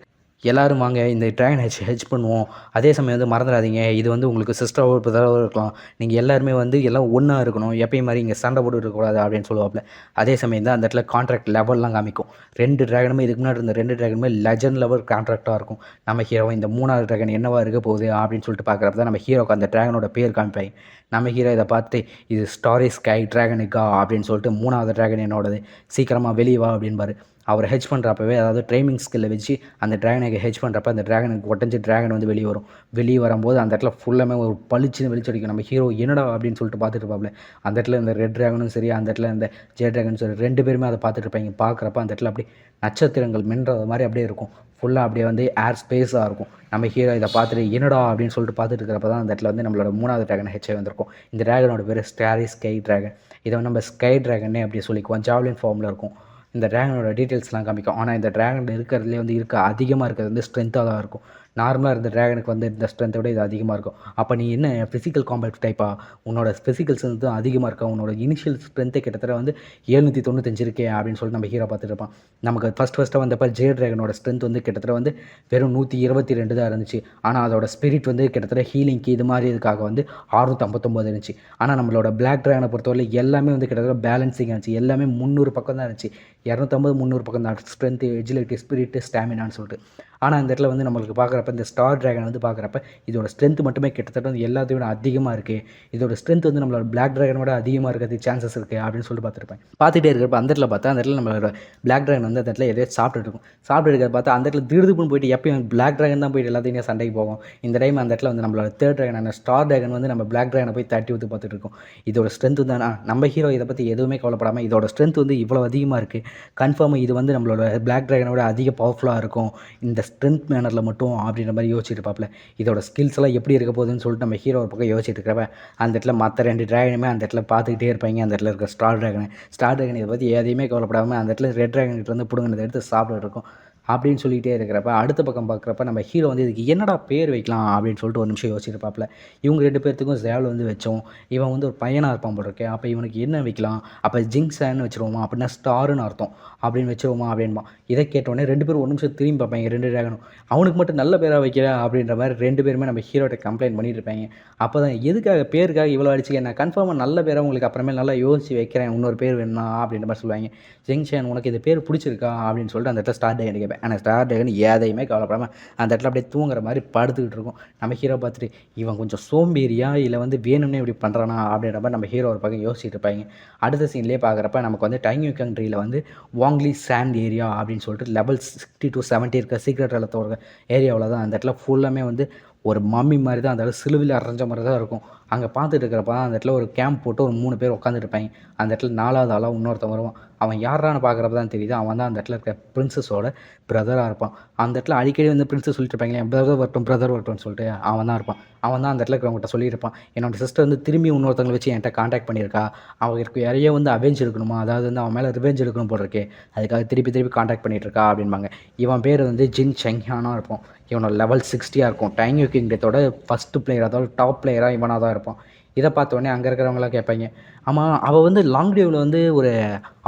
S1: எல்லாரும் வாங்க இந்த ட்ராகன் ஹெட்ஜ் பண்ணுவோம். அதே சமயம் வந்து மறந்துடாதீங்க, இது வந்து உங்களுக்கு சிஸ்டராவோ பிரதராவோ இருக்கலாம். நீங்கள் எல்லாருமே வந்து எல்லாம் ஒன்றா இருக்கணும். எப்பயும் மாதிரி இங்கே சண்டை போட்டு இருக்கக்கூடாது அப்படின்னு சொல்லுவாப்புல. அதே சமயம் தான் அந்த இடத்துல கான்ட்ராக்ட் லெவல்லாம் காமிக்கும். 2 ட்ராகனுமே இதுக்கு முன்னாடி இருந்த 2 ட்ராகனுமே லெஜண்ட் லெவல் கான்ட்ராக்டாக இருக்கும். நம்ம ஹீரோ இந்த 3வது ட்ராகன் என்னவா இருக்க போகுது அப்படின்னு சொல்லிட்டு பார்க்குறப்ப தான் நம்ம ஹீரோக்கு அந்த ட்ராகனோட பேர் காமிப்பாங்க. நம்ம ஹீரோ இதை பார்த்து இது ஸ்டாரி ஸ்கை ட்ராகனுக்கா அப்படின்னு சொல்லிட்டு 3வது ட்ராகன் என்னோடது, சீக்கிரமாக வெளியே வா அப்படின்பாரு. அவர் ஹெட்ஜ் பண்ணுறப்பவே, அதாவது ட்ரைமிங் ஸ்கில்லை வச்சு அந்த ட்ராகனை ஹெட்ஜ் பண்ணுறப்ப அந்த ட்ராகனுக்கு உடஞ்சி ட்ராகன் வந்து வெளியே வரும். வெளியே வரும்போது அந்த இடத்துல ஃபுல்லாமே ஒரு பளிச்சுன்னு வெளிச்சடிக்கும். நம்ம ஹீரோ என்னடா அப்படின்னு சொல்லிட்டு பார்த்துட்டு இருப்பாப்ல. அந்த இடத்துல இந்த ரெட் ட்ராகனும் சரி, அந்த இடத்துல இந்த ஜே ட்ராகனும் சரி, 2 பேருமே அதை பார்த்துட்டு இருப்பாங்க. பார்க்குறப்ப அந்த இடத்துல அப்படியே நட்சத்திரங்கள் மின்றது மாதிரி அப்படியே இருக்கும். ஃபுல்லாக அப்படியே வந்து ஏர் ஸ்பேஸாக இருக்கும். நம்ம ஹீரோ இதை பார்த்துட்டு என்னடா அப்படின்னு சொல்லிட்டு பார்த்துட்டு இருக்கிறப்ப தான் அந்த இடத்துல வந்து நம்மளோட 3வது ட்ராகன் ஹெட்ச் வந்திருக்கும். இந்த ட்ராகனோட பேர் ஸ்டாரி ஸ்கை ட்ராகன். இதை வந்து நம்ம ஸ்கை ட்ராகன்னே அப்படி சொல்லிக்குவோம். ஜாவ்லின் ஃபார்மில் இருக்கும். இந்த ட்ராகனோட டீட்டெயில்ஸ்லாம் காமிக்கும். ஆனால் இந்த ட்ராகன் இருக்கிறதுலே வந்து அதிகமாக இருக்கிறது வந்து ஸ்ட்ரென்த்தாக தான் இருக்கும். நார்மலாக இருந்த ட்ராகனுக்கு வந்து இந்த ஸ்ட்ரென்த்தை விட இது அதிகமாக இருக்கும். அப்போ நீ என்ன ஃபிசிக்கல் காம்பேட் டைப்பா, உன்னோட ஃபிசிக்கல் ஸ்ட்ரென்த் அதிகமாக இருக்கா, உன்னோட இனிஷியல் ஸ்ட்ரென்த்தே கிட்டத்தட்ட வந்து 795 இருக்கே அப்படின்னு சொல்லிட்டு நம்ம ஹீரோ பார்த்துட்டு இருப்பான். நமக்கு ஃபஸ்ட்டு வந்தப்போ ஜே ட்ராகனோட ஸ்ட்ரென்த் வந்து கிட்டத்தட்ட வந்து வெறும் 122 தான் இருந்துச்சு. ஆனால் அதோட ஸ்பிரிட் வந்து கிட்டத்தட்ட ஹீலிங்க்கு இது மாதிரி இதுக்காக வந்து 659 இருந்துச்சு. ஆனால் நம்மளோட பிளாக் ட்ராகனை பொறுத்தவரை எல்லாமே வந்து கிட்டத்தட்ட பேலன்சிங் இருந்துச்சு. எல்லாமே 300 பக்கம் தான் இருந்துச்சு. 250 300 பக்கம் தான் ஸ்ட்ரென்த்து, எஜிலிட்டி, ஸ்பிரிட்டு, ஸ்டாமினான்னு சொல்லிட்டு. ஆனால் இந்த இடத்துல வந்து நம்மளுக்கு பார்க்குறப்ப இந்த ஸ்டார் ட்ராகன் வந்து பார்க்குறப்ப இதோட ஸ்ட்ரென்த் மட்டுமே கிட்டத்தட்ட வந்து எல்லாத்தையும் விட அதிகமாக இருக்குது. இதோட ஸ்ட்ரென்த் வந்து நம்மளோட பிளாக் ட்ராகனோட அதிகமாக இருக்கிறதுக்கு சான்சஸ் இருக்குது அப்படின்னு சொல்லிட்டு பார்த்துருப்பேன். பார்த்துட்டே இருக்கிறப்ப அந்த இடத்துல பார்த்தா அந்த இடத்துல நம்மளோட பிளாக் ட்ராகன் வந்து அந்த இடத்துல எதையோ சாப்பிட்டுட்டு இருக்கும். சாப்பிட்டு இருக்கிறத பார்த்தா அந்த இடத்துல திடுதுப்புன்னு போயிட்டு எப்பயும் பிளாக் ட்ராகன் தான் போயிட்டு எல்லாத்தையும் சண்டைக்கு போகும். இந்த டைம் அந்த இடத்துல வந்து நம்மளோட தேர்ட் ட்ராகன் அந்த ஸ்டார் ட்ராகன் வந்து நம்ம பிளாக் ட்ராகனை போய் தட்டி ஊற்றி பார்த்துட்டு இருக்கோம். இதோட ஸ்ட்ரென்த் தானா, நம்ம ஹீரோ இதை பற்றி எதுவுமே கவலைப்படாமல் இதோட ஸ்ட்ரென்த் வந்து இவ்வளோ அதிகமாக இருக்குது, கன்ஃபார்மாக இது வந்து நம்மளோட பிளாக் ட்ராகனோட அதிக பவர்ஃபுல்லாக இருக்கும் இந்த ஸ்ட்ரென்த் மேனரில் மட்டும் அப்படின்ற மாதிரி யோசிச்சுட்டு இருப்பாப்ல. இதோட ஸ்கில்ஸ் எல்லாம் எப்படி இருக்க போகுதுன்னு சொல்லிட்டு நம்ம ஹீரோ ஒரு பக்கம் யோசிச்சுட்டு இருக்கிறப்ப அந்த இடத்துல மற்ற 2 ட்ராகனுமே அந்த இடத்துல பார்த்துக்கிட்டே இருப்பாங்க. அந்த இடத்துல இருக்க ஸ்டார் ட்ராகன் இதை பற்றி எதையுமே கவலைப்படாமல் அந்த இடத்துல ரெட் ட்ராகன் கிட்ட வந்து பிடுங்கினதை எடுத்து சாப்பிட்டு இருக்கும் அப்படின்னு சொல்லிகிட்டே இருக்கிறப்ப அடுத்த பக்கம் பார்க்குறப்ப நம்ம ஹீரோ வந்து இதுக்கு என்னடா பேர் வைக்கலாம் அப்படின்னு சொல்லிட்டு ஒரு நிமிஷம் யோசிச்சிருப்பாப்ல. இவங்க 2 பேர்த்துக்கும் ஜேவல் வந்து வச்சோம், இவன் வந்து ஒரு பையனாக இருப்பான் போல இருக்கேன், அப்போ இவனுக்கு என்ன வைக்கலாம், அப்போ ஜிங்ஸான்னு வச்சுருவோமா, அப்படின்னா ஸ்டாருன்னு அர்த்தம், அப்படின்னு வச்சுருவோமா அப்படின்பா. இதை கேட்டோடனே 2 பேரும் ஒரு நிமிஷம் திரும்பி பார்ப்பாங்க. 2 ட்ராகனும் அவனுக்கு மட்டும் நல்ல பேராக வைக்கிற அப்படின்ற மாதிரி 2 பேருமே நம்ம ஹீரோட்ட கம்ப்ளைண்ட் பண்ணிட்டு இருப்பாங்க. அப்போ தான் எதுக்காக பேருக்காக இவ்வளோ அடிச்சுக்க, நான் கன்ஃபார்மாக நல்ல பேராக உங்களுக்கு அப்புறமேல் நல்லா யோசிச்சு வைக்கிறேன், இன்னொரு பேர் வேணுமா அப்படின்ற மாதிரி சொல்லுவாங்க. ஜிங்ஷான் உனக்கு இது பேர் பிடிச்சிருக்கா அப்படின்னு சொல்லிட்டு அந்த இடத்துல ஸ்டார் ட்ராகன் கேட்பேன். ஆனால் ஸ்டார் ட்ராகன் எதையுமே கவலைப்படாமல் அந்த இடத்துல அப்படியே தூங்குற மாதிரி படுத்துக்கிட்டு இருக்கும். நம்ம ஹீரோ பார்த்துட்டு இவன் கொஞ்சம் சோம்பேறியா இல்லை வந்து வேணும்னே இப்படி பண்ணுறானா அப்படின்ற மாதிரி நம்ம ஹீரோ ஒரு பக்கம் யோசிச்சுட்டு இருப்பாங்க. அடுத்த சீன்லேயே பார்க்குறப்ப நமக்கு வந்து டைங்யூ கண்ட்ரியில் வந்து வாங்லி சாண்ட் ஏரியா அப்படின்னு சொல்லிட்டு லெவல் 60 to 70 இருக்க சீக்ரெட் இடத்தோட ஏரியாவில் தான் அந்த இடத்துல ஃபுல்லாமே வந்து ஒரு மம்மி மாதிரி தான், அந்த இடத்துல சிலுவையில் அரைஞ்ச மாதிரி தான் இருக்கும். அங்கே பார்த்துட்டு இருக்கிறப்ப அந்த இடத்துல ஒரு கேம்ப் போட்டு ஒரு 3 பேர் உட்காந்துருப்பாங்க. அந்த இடத்துல 4வது ஆளாக இன்னொருத்தன் வருவான். அவன் யாரான்னு பார்க்குறப்ப தான் தெரியுது அவன் தான் அந்த இடத்துல இருக்க பிரின்சஸோட பிரதராக இருப்பான். அந்த இடத்துல அடிக்கடி வந்து பிரின்சஸ் சொல்லிட்டு இருப்பாங்களே பிரதர் வரட்டும்னு சொல்லிட்டு அவன் தான் இருப்பான். அவன் தான் அந்த இடத்துல இருக்கிறவங்ககிட்ட சொல்லியிருப்பான், என்னோட சிஸ்டர் வந்து திரும்பி இன்னொருத்தவங்களை வச்சு என்கிட்ட காண்டாக்ட் பண்ணியிருக்கா, அவருக்கு யாரையோ வந்து அவெஞ்ச் எடுக்கணுமா, அதாவது வந்து அவன் மேலே ரிவெஞ்ச் எடுக்கணும் போல் இருக்கே, அதுக்காக திருப்பி காண்டாக்ட் பண்ணிகிட்டு இருக்கா அப்படின்பாங்க. இவன் பேர் வந்து ஜின் செங்ஹானாக இருப்பான். இவனோட லெவல் 60 இருக்கும். டைங்யூ கிங்டத்தோட ஃபஸ்ட்டு பிளேயர், அதாவது டாப் பிளேயராக இவனாக தான் இருப்பான். இதை பார்த்தோன்னே அங்கே இருக்கிறவங்களாம் கேட்பாங்க, ஆமாம் அவள் வந்து லாங் டிரைவில் வந்து ஒரு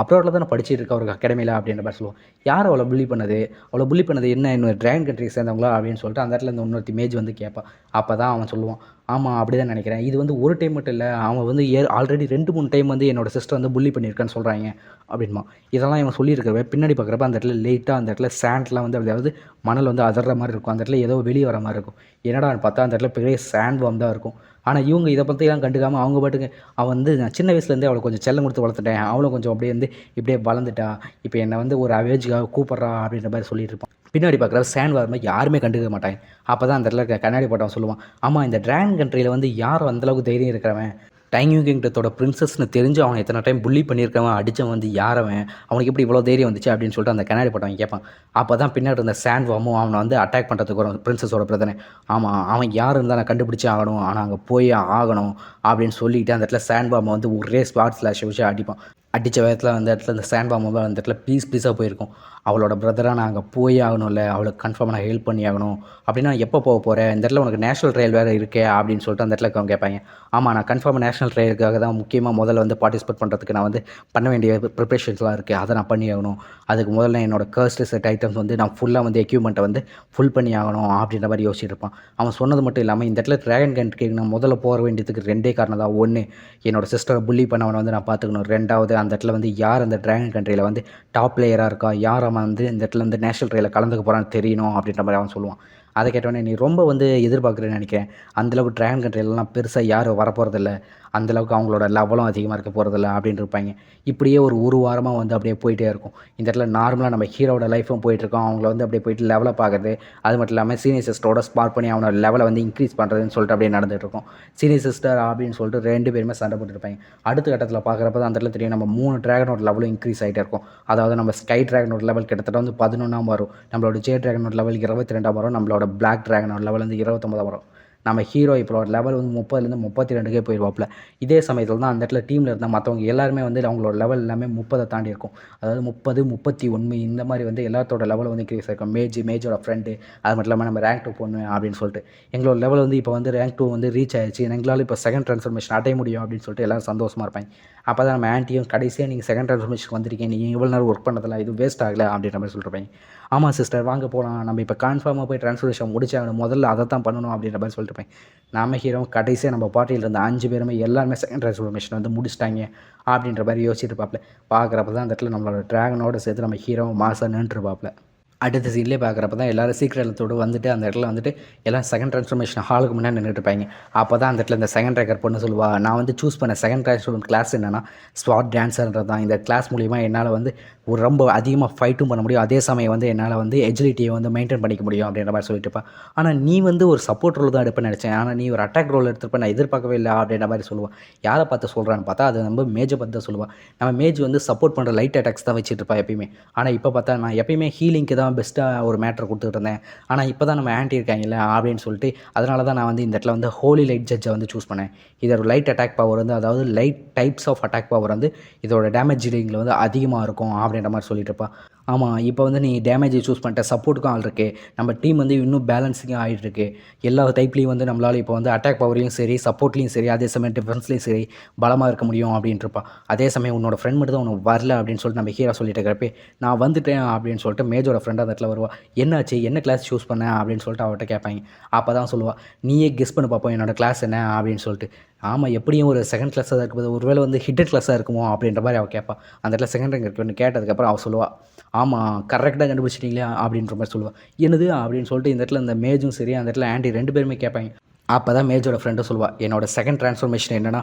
S1: அப்ராடில் தானே படிச்சுட்டு இருக்கா ஒரு அகாடமியில் அப்படின்ற மாதிரி சொல்லுவோம். யார் அவளை புள்ளி பண்ணது என்ன இன்னொரு ட்ராகன் கண்ட்ரி சேர்ந்தவங்களா அப்படின்னு சொல்லிட்டு அந்த இடத்துல இந்த இன்னொருத்தி இமேஜ் வந்து கேட்பான். அப்போ தான் அவன் சொல்லுவான், ஆமாம் அப்படி தான் நினைக்கிறேன், இது வந்து ஒரு டைம் மட்டும் இல்லை, அவன் வந்து ஆல்ரெடி 2-3 டைம் வந்து என்னோடய சிஸ்டர் வந்து புள்ளி பண்ணியிருக்கான்னு சொல்கிறாங்க அப்படின்மா. இதெல்லாம் இவன் சொல்லியிருக்கிறவ பின்னாடி பார்க்குறப்ப அந்த இடத்துல லேட்டாக அந்த இடத்துல சாண்ட்லாம் வந்து அதாவது மணல் வந்து அதற மாதிரி இருக்கும். அந்த இடத்துல ஏதோ வெளியே வர மாதிரி இருக்கும். என்னடான்னு பார்த்தா அந்த இடத்துல பெரிய சாண்ட் வார்ம் தான் இருக்கும். ஆனால் இவங்க இதை பற்றிலாம் கண்டுக்காமல் அவங்க பாட்டுக்கு அவன் வந்து நான் சின்ன வயசுலேருந்தே அவளை கொஞ்சம் செல்லம் கொடுத்து வளர்த்துட்டேன், அவளும் கொஞ்சம் அப்படியே வந்து இப்படியே வளர்ந்துட்டா, இப்போ என்னை வந்து ஒரு அவேஜுக்காக கூப்பிட்றா அப்படின்ற மாதிரி சொல்லிட்டு இருப்பான். பின்னாடி பார்க்குற சேண்ட் வார்மை யாருமே கண்டுக்க மாட்டாங்க. அப்போ தான் அந்த இடத்துல கண்ணாடி போட்டவன் சொல்லுவான், ஆமாம் இந்த ட்ராகன் கண்ட்ரியில் வந்து யாரும் அந்தளவுக்கு தைரியம் இருக்கிறவன், டைங்யூ கிங்டத்தோட பிரின்சஸ்னு தெரிஞ்சு அவன் எத்தனை டைம் புள்ளி பண்ணியிருக்கவன், அடித்தவன் வந்து யாரவன், அவனுக்கு எப்படி இவ்வளோ தைரியம் வந்துச்சு அப்படின்னு சொல்லிட்டு அந்த கண்ணாடி போட்டவன் கேட்பான். அப்போ தான் பின்னாடி இருந்த சாண்ட் வார்மும் அவனை வந்து அட்டாக் பண்ணுறதுக்கு வரும் பிரின்சஸோட பிரச்சனை. ஆமாம் அவன் யார் இருந்தால் நான் கண்டுபிடிச்சி ஆகணும், ஆனால் அங்கே போய் ஆகணும் அப்படின்னு சொல்லிட்டு அந்த இடத்துல சாண்ட் வார்மை வந்து ஒரே ஸ்பாட் ஸ்லாஷை வச்சு அடிப்பான். அடித்த வேகத்தில் அந்த இடத்துல இந்த சாண்ட் பாம்பு அந்த இடத்துல பீஸாக போயிருக்கும். அவளோட பிரதராக நான் அங்கே போயே ஆகணும்ல, அவளுக்கு கன்ஃபார்மாக நான் ஹெல்ப் பண்ணி ஆகணும். அப்படின்னா எப்போ போக போகிறேன், இந்த இடத்துல உனக்கு நேஷனல் ட்ரையல் வேறு இருக்கே அப்படின்னு சொல்லிட்டு அந்த இடத்துல அவங்க கேட்பாங்க. ஆமாம், நான் கன்ஃபார்மாக நேஷனல் ட்ரையலுக்காக தான் முக்கியமாக முதல்ல வந்து பார்ட்டிசிபேட் பண்ணுறதுக்கு நான் வந்து பண்ண வேண்டிய ப்ரிப்ரேஷன்ஸ்லாம் இருக்குது, அதை நான் பண்ணி ஆகணும். அதுக்கு முதல்ல என்னோட கர்ஸ்ட் செட் ஐட்டம்ஸ் வந்து நான் ஃபுல்லாக வந்து எக்யூப்மெண்ட்டை வந்து ஃபுல் பண்ணி ஆகணும் அப்படின்ற மாதிரி யோசிச்சுட்டு இருப்பான். அவன் சொன்னது மட்டும் இல்லாமல் இந்த இடத்துல ட்ராகன் கண்ட்ரிக்கு நான் முதல்ல போக வேண்டியதுக்கு 2 காரணம் தான். ஒன்று, என்னோடய சிஸ்டரை புள்ளி பண்ணவனை வந்து நான் பார்த்துக்கணும். 2வது, அந்த இடத்துல வந்து யார் அந்த ட்ராகன் கண்ட்ரியில் வந்து டாப் பிளேயராக இருக்கா, யார் அவன் வந்து இந்த இடத்துல வந்து நேஷனல் ட்ரையில் கலந்துக்க போகிறான்னு தெரியணும் அப்படின்ற மாதிரி அவன் சொல்லுவான். அதை கேட்டோடனே நீ ரொம்ப வந்து எதிர்பார்க்குறேன்னு நினைக்கிறேன். அந்தளவுக்கு ட்ராகன் கண்ட்ரிலலாம் பெருசாக யாரும் வரப்போகிறதில்ல, அந்தளவுக்கு அவங்களோட லெவலும் அதிகமாக இருக்க போகிறதில்ல அப்படின்னு இருப்பாங்க. இப்படியே ஒரு வாரமாக வந்து அப்படியே போயிட்டே இருக்கும். இந்த இடத்துல நார்மலாக நம்ம ஹீரோட லைஃப்பும் போயிட்டுருக்கோம். அவங்கள வந்து அப்படியே போயிட்டு லெவலப் ஆகுது. அது மட்டும் இல்லாமல் சீனியர் சிஸ்டரோட ஸ்பார் பண்ணி அவனோட லெவலை வந்து இன்க்ரீஸ் பண்ணுறதுன்னு சொல்லிட்டு அப்படியே நடந்துகிட்ருக்கும். சீனியர் சிஸ்டர் அப்படின்னு சொல்லிட்டு 2 பேருமே சண்டை போட்டுருப்பாங்க. அடுத்த கட்டத்தில் பார்க்குறப்ப தான் அந்த இடத்துல தெரியும் நம்ம 3 ட்ராகனோட லெவலும் இன்க்ரீஸ் ஆகிட்டே இருக்கும். அதாவது நம்ம ஸ்கை ட்ராகனோட லெவல் கிட்டத்தட்ட வந்து 11ஆம் வரும், நம்மளோட ஜே ட்ராகனோட லெவல் 22ஆம் வரும், நம்மளோட பிளாக் ட்ராகனோட லெவல் வந்து 29ஆம் வரும். நம்ம ஹீரோ இப்போ லெவல் வந்து 30லேருந்து 32க்கே போயிடுவாப்பில். இதே சமயத்தில் தான் அந்த இடத்துல டீமில் இருந்தால் மற்றவங்க எல்லாருமே வந்து அவங்களோட லெவல் எல்லாமே 30 தாண்டி இருக்கும். அதாவது 30, 31 இந்த மாதிரி வந்து எல்லாத்தோட லெவல் வந்து இன்க்ரீஸ் ஆகிருக்கும். மேஜோட ஃப்ரெண்டு, அது மட்டும் இல்லாமல் நம்ம ரேங்க் 2 பொண்ணு அப்படின்னு சொல்லிட்டு எங்களோட லெவல் வந்து இப்போ வந்து ரேங்க் 2 வந்து ரீச் ஆயிடுச்சு, எங்களால் இப்போ செகண்ட் ட்ரான்ஸ்ஃபர்மேஷன் அடைய முடியும் அப்படின்னு சொல்லிட்டு எல்லோரும் சந்தோஷமாக இருப்பாங்க. அப்போ தான் நம்ம ஆன்ட்டியும் கடைசியாக நீங்கள் செகண்ட் ட்ரான்ஸ்ஃபர்மேஷன் வந்திருக்கீங்க, நீங்கள் இவ்வளோ நேரம் ஒர்க் பண்ணதில்ல, இது வேஸ்ட் ஆகலை அப்படின்ற மாதிரி சொல்லிருப்பாங்க. ஆமாம் சிஸ்டர், வாங்க போகலாம், நம்ம இப்போ கன்ஃபார்மாக போய் ட்ரான்ஸ்ஃபர்மேஷன் முடிச்சாகணும், முதல்ல அதை தான் பண்ணணும் அப்படின்ற மாதிரி சொல்லிட்டுருப்பேன். நம்ம ஹீரோ கடைசியாக நம்ம பார்ட்டியில் இருந்த 5 பேருமே எல்லாருமே செகண்ட் ட்ரான்ஸ்ஃபர்மேஷன் வந்து முடிச்சிட்டாங்க அப்படின்ற மாதிரி யோசிச்சுட்டு இருப்பாப்புல. பார்க்குறப்ப தான் அந்த இடத்துல நம்மளோட ட்ராகனோடு சேர்த்து நம்ம ஹீரோ மாசாக நின்றுருப்பாப்புல. அடுத்த சீன்லேயே பார்க்குறப்ப தான் எல்லோரும் சீக்கிரம் இடத்தோடு வந்துட்டு அந்த இடத்துல வந்துட்டு எல்லாம் செகண்ட் ட்ரான்ஸ்ஃபர்மேஷன் ஹாலுக்கு முன்னாடி நின்றுட்டு இருப்பாங்க. அப்போ தான் அந்த இடத்துல இந்த செகண்ட் ட்ராக்கர் பொண்ணு சொல்லுவா, நான் வந்து சூஸ் பண்ண செகண்ட் ட்ரான்ஸ்ஃபர்மேஷன் கிளாஸ் என்னென்னா ஸ்வாட் டான்ஸர்ன்றது தான். இந்த கிளாஸ் மூலிமா என்னால் வந்து ஒரு ரொம்ப அதிகமாக ஃபைட்டும் பண்ண முடியும், அதே சமயம் வந்து என்னால் வந்து எஜிலிட்டியை வந்து மெயின்டைன் பண்ணிக்க முடியும் அப்படின்ற மாதிரி சொல்லிட்டு இருப்பேன். ஆனால் நீ வந்து ஒரு சப்போர்ட் ரோல் தான் எடுப்பேன்னு நினச்சேன், ஆனால் நீ ஒரு அட்டாக் ரோல் எடுத்துருப்பேன், நான் எதிர்பார்க்கவே இல்லை அப்படின்ற மாதிரி சொல்லுவாள். யாரை பார்த்து சொல்கிறான்னு பார்த்தா அது நம்ம மேஜை பார்த்து தான் சொல்லுவாள். நம்ம மேஜ் வந்து சப்போர்ட் பண்ணுற லைட் அட்டாக்ஸ் தான் வச்சுட்டு இருப்பா எப்பயுமே. ஆனால் இப்போ பார்த்தா நான் எப்பயுமே ஹீலிங்க்கு தான் பெஸ்ட்டாக ஒரு மேட்டர் கொடுத்துட்டு இருந்தேன், ஆனால் இப்போ தான் நம்ம ஆன்ட்டி இருக்காங்கல்ல அப்படின்னு சொல்லிட்டு அதனால தான் நான் வந்து இந்த இடத்துல வந்து ஹோலி லைட் ஜட்ஜை வந்து சூஸ் பண்ணேன். இதோட லைட் அட்டாக் பவர் வந்து, அதாவது light types of attack power வந்து இதோட டேமேஜ் ரீடிங்கில் வந்து அதிகமாக இருக்கும் அப்படின்ற மாதிரி சொல்லிட்டு இருப்பா. ஆமாம், இப்போ வந்து நீ டேமேஜை சூஸ் பண்ணிட்ட, சப்போர்ட்டுக்கும் ஆள் இருக்குது, நம்ம டீம் வந்து இன்னும் பேலன்ஸிங்காக ஆகிட்டுருக்கு. எல்லா டைப்லேயும் வந்து நம்மளால் இப்போ வந்து அட்டாக் பவர்லையும் சரி, சப்போர்ட்லேயும் சரி, அதே சமயம் டிஃபென்ஸ்லேயும் சரி பலமாக இருக்க முடியும் அப்படின்ட்டுருப்பா. அதே சமயம் உன்னோட ஃப்ரெண்ட் மட்டும் தான் உனக்கு வரல அப்படின்னு சொல்லிட்டு நம்ம ஹீரோ சொல்லிட்டு இருக்கிறப்ப நான் வந்துட்டேன் அப்படின்னு சொல்லிட்டு மேஜோட ஃப்ரெண்டாக அந்த இடத்துல வருவா. என்னாச்சு, என்ன கிளாஸ் சூஸ் பண்ணேன் அப்படின்னு சொல்லிட்டு அவர்கிட்ட கேட்பாங்க. அப்போ தான் சொல்லுவாள், நீயே கெஸ் பண்ணி பார்ப்போம் என்னோட கிளாஸ் என்ன அப்படின்னு சொல்லிட்டு. ஆமாம், எப்படியும் ஒரு செகண்ட் கிளாஸாக தான் இருக்கும்போது ஒருவேளை வந்து ஹிட்டட் கிளாஸாக இருக்குமோ அப்படின்ற மாதிரி அவள் கேட்பாள். அந்த இடத்துல செகண்ட் ரேங்க் இருக்குன்னு கேட்டதுக்கப்புறம் அவள் சொல்லுவாள், ஆமாம் கரெக்டாக கண்டுபிடிச்சிட்டிங்களா அப்படின்ற மாதிரி சொல்லுவாள். என்னது அப்படின்னு சொல்லிட்டு இந்த இடத்துல இந்த மேஜும் சரி, அந்த இடத்துல ஆன்ட்டி 2 பேருமே கேட்பாங்க. அப்போ தான் மேஜோட ஃப்ரெண்டும் சொல்லுவாள், என்னோட செகண்ட் ட்ரான்ஸ்ஃபர்மேஷன் என்னென்னா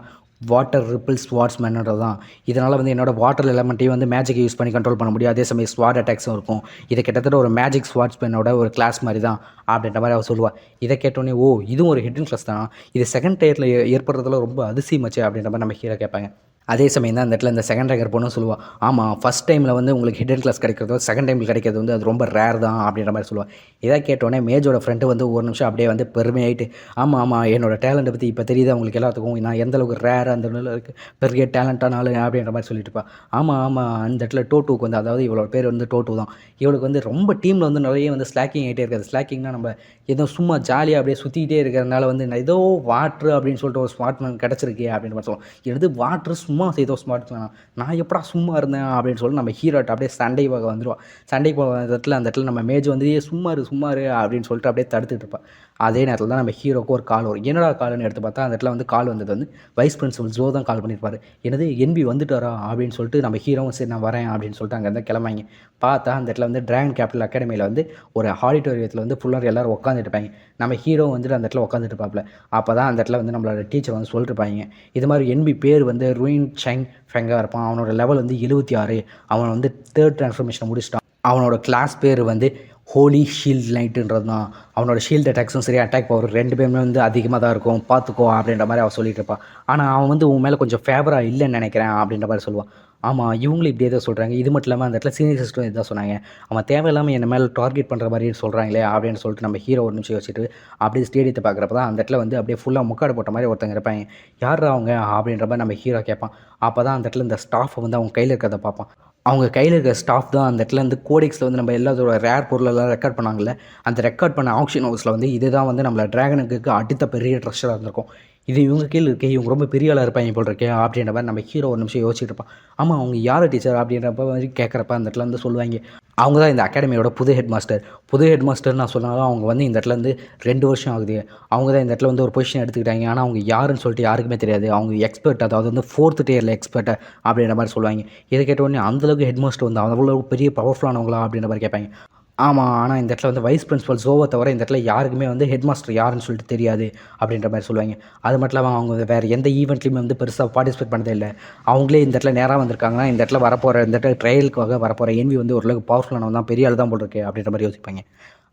S1: வாட்டர் ரிப்பிள் ஸ்வாட்ஸ்மேன்ன்றது தான். இதனால் வந்து என்னோட வாட்டர் எலமெண்ட்டையும் வந்து மேஜிக்கை யூஸ் பண்ணி கண்ட்ரோல் பண்ண முடியும், அதே சமயம் ஸ்வாட் அட்டாக்ஸும் இருக்கும். இது கிட்டத்தட்ட ஒரு மேஜிக் ஸ்வாட்ஸ்மேனோட ஒரு கிளாஸ் மாதிரி தான் அப்படின்ற மாதிரி அவள் சொல்லுவாள். இதை கேட்டோன்னே, ஓ இதுவும் ஒரு ஹிடன் கிளாஸ் தான், இது செகண்ட் டயரில் ஏற்படுறதுல ரொம்ப அதிசயமாச்சு அப்படின்ற மாதிரி நம்ம ஹீரோ கேட்பாங்க. அதே சமயம் தான் அந்த இடத்துல இந்த செகண்ட் ரேங்கர் பொண்ணும் சொல்லுவாள், ஆமாம் ஃபஸ்ட் டைமில் வந்து உங்களுக்கு ஹிடன் கிளாஸ் கிடைக்கிறதோ செகண்ட் டைமில் கிடைக்கிறது வந்து அது ரொம்ப ரேர் தான் அப்படின்ற மாதிரி சொல்லுவாள். இதை கேட்டோடனே மேஜோட ஃப்ரெண்டு வந்து ஒரு நிமிஷம் அப்படியே வந்து பெருமையாயிட்டு, ஆமாம் என்னோடய டேலண்ட்டை பற்றி இப்போ தெரியுது அவங்களுக்கு எல்லாத்துக்கும், நான் எந்தளவுக்கு ரேர் அந்த அளவுக்கு பெரிய டேலண்ட்டான ஆள் அப்படின்ற மாதிரி சொல்லிட்டு இருப்பா. ஆமாம் அந்த இடத்துல டோட்டுக்கு வந்து, அதாவது இவளோட பேர் வந்து டோட்டு தான், இவளுக்கு வந்து ரொம்ப டீமில் வந்து நிறைய வந்து ஸ்லாக்கிங் ஆகிட்டே இருக்காது. ஸ்லாக்கிங்னா நம்ம ஏதோ சும்மா ஜாலியாக அப்படியே சுற்றிக்கிட்டே இருக்கிறதுனால வந்து நான் ஏதோ வாட்ரு அப்படின்னு சொல்லிட்டு ஒரு ஸ்மார்ட்மேன் கிடச்சிருக்கே அப்படின்ற மாதிரி சொல்லுவோம். எடுத்து வாட்ரு சும்மா ஏதோ ஸ்மார்ட் நான் எப்படா சும்மா இருந்தேன் அப்படின்னு சொல்லி நம்ம ஹீரோட்ட அப்படியே சண்டை போக வந்துடுவான். சண்டை போக இடத்துல அந்த இடத்துல நம்ம மேஜ் வந்து சும்மாரு அப்படின்னு சொல்லிட்டு அப்படியே தடுத்துட்டு இருப்பான். அதே நேரத்தில் தான் நம்ம ஹீரோக்கு ஒரு கால் வரும். என்னடா கால்னு எடுத்து பார்த்தா அந்த இடத்துல வந்து கால் வந்தது வந்து வைஸ் பிரின்சிபல் ஜோ தான் கால் பண்ணியிருப்பாரு. என்னது என்பி வந்துட்டாரா அப்படின்னு சொல்லிட்டு நம்ம ஹீரோவும் சரி நான் வரேன் அப்படின்னு சொல்லிட்டு அங்கே இருந்தால் கிளம்பாங்க. பார்த்தா அந்த இடத்துல வந்து டிராகன் கேபிட்டல் அகாடமியில் வந்து ஒரு ஆடிட்டோரியத்தில் வந்து ஃபுல்லாக எல்லோரும் உட்காந்துட்டு இருப்பாங்க. நம்ம ஹீரோ வந்துட்டு அந்த இடத்துல உட்காந்துட்டு இருப்பாப்புல. அப்போ தான் அந்த இடத்துல வந்து நம்மளோட டீச்சர் வந்து சொல்லிட்டுருப்பாங்க, இது மாதிரி என்பி பேர் வந்து ரூயின் சைன் ஃபெங்காக இருப்பான், அவனோட லெவல் வந்து 76, அவன் வந்து 3rd ட்ரான்ஸ்ஃபர்மேஷனை முடிச்சிட்டான், அவனோட கிளாஸ் பேர் வந்து ஹோலி ஷீல்ட் லைட்டுன்றது தான், அவனோட ஷீல்டு அட்டாக்ஸும் சரி அட்டாக் பவர் 2 பேருமே வந்து அதிகமாக தான் இருக்கும், பார்த்துக்கோ அப்படின்ற மாதிரி அவள் சொல்லிட்டு இருப்பாள். ஆனால் அவன் வந்து உன் மேலே கொஞ்சம் ஃபேவராக இல்லைன்னு நினைக்கிறேன் அப்படின்ற மாதிரி சொல்லுவாள். ஆமாம், இவங்களும் இப்படியே தான் சொல்கிறாங்க. இது மட்டும் இல்லாமல் அந்த இடத்துல சீனியர் சிஸ்டரும் இதான் சொன்னாங்க. அவன் தேவையில்லாமல் என்ன மேலே டார்கெட் பண்ணுற மாதிரி சொல்கிறாங்களே அப்படின்னு சொல்லிட்டு நம்ம ஹீரோ ஒரு நிமிஷம் யோசிச்சுட்டு அப்படியே ஸ்டேடியத்தை பார்க்குறப்ப தான் அந்த இடத்துல வந்து அப்படியே ஃபுல்லாக முக்காடு போட்ட மாதிரி ஒருத்தங்க இருப்பாங்க. யாரா அவங்க அப்படின்ற மாதிரி நம்ம ஹீரோ கேட்பான். அப்போ தான் அந்த இடத்துல இந்த ஸ்டாஃப் வந்து அவங்க கையில் இருக்கிறத பார்ப்பான். அவங்க கையில் இருக்கிற ஸ்டாஃப் தான் அந்த இடத்துல வந்து கோடெக்ஸில் வந்து நம்ம எல்லாத்தோட ரேர் பொருளெல்லாம் ரெக்கார்ட் பண்ணாங்கல்ல, அந்த ரெக்கார்ட் பண்ண ஆக்ஷன் ஹவுஸில் வந்து இதுதான் வந்து நம்மள டிராகனுக்கு அடுத்த பெரிய ட்ரெஷராக இருந்திருக்கும். இது இவங்க கீழ இருக்கே, இவங்க ரொம்ப பெரிய ஆளாக இருப்பாங்க போல் இருக்கே அப்படின்ற மாதிரி நம்ம ஹீரோ ஒரு நிமிஷம் யோசிச்சுட்டு இருப்பான். ஆமாம், அவங்க யார் டீச்சர் அப்படின்றப்ப மாதிரி கேட்குறப்ப அந்த இடத்துல வந்து சொல்லுவாங்க, அவங்க தான் இந்த அகாடமியோட புது ஹெட் மாஸ்டர். புது ஹெட் மாஸ்டர் நான் சொன்னாலும் அவங்க வந்து இந்த இடத்துல வந்து 2 வருஷம் ஆகுது. அவங்க தான் இந்த இடத்துல வந்து ஒரு பொசிஷன் எடுத்துக்கிட்டாங்க. ஆனால் அவங்க யாருன்னு சொல்லிட்டு யாருக்குமே தெரியாது. அவங்க எக்ஸ்பர்ட், அதாவது வந்து 4th டியரில் எக்ஸ்பர்ட் அப்படின்ற மாதிரி சொல்லுவாங்க. இதை கேட்டவுடனே அந்தளவுக்கு ஹெட் மாஸ்டர் வந்து அவ்வளோ பெரிய பவர்ஃபுல்லானவங்களா அப்படின்ற மாதிரி கேட்பாங்க. ஆமாம், ஆனால் இந்த இடத்துல வந்து வைஸ் பிரின்சிபல் ஜோவை தவிர இந்த இடத்துல யாருக்குமே வந்து ஹெட் மாஸ்டர் யாருன்னு சொல்லிட்டு தெரியாது அப்படின்ற மாதிரி சொல்லுவாங்க. அது மட்டும் இல்லாமல் அவங்க வேறு எந்த ஈவெண்ட்லையுமே வந்து பெருசாக பார்ட்டிசிபேட் பண்ணதே இல்லை. அவங்களே இந்த இடத்துல நேராக வந்திருக்காங்கன்னா இந்த இடத்துல வரப்போகிற இந்த இடத்துல ட்ரையலுக்காக வரப்போகிற என்வி வந்து ஓரளவுக்கு பவர்ஃபுல்லானவன் தான், பெரிய ஆள் தான் போல் இருக்கு அப்படின்ற மாதிரி யோசிப்பாங்க.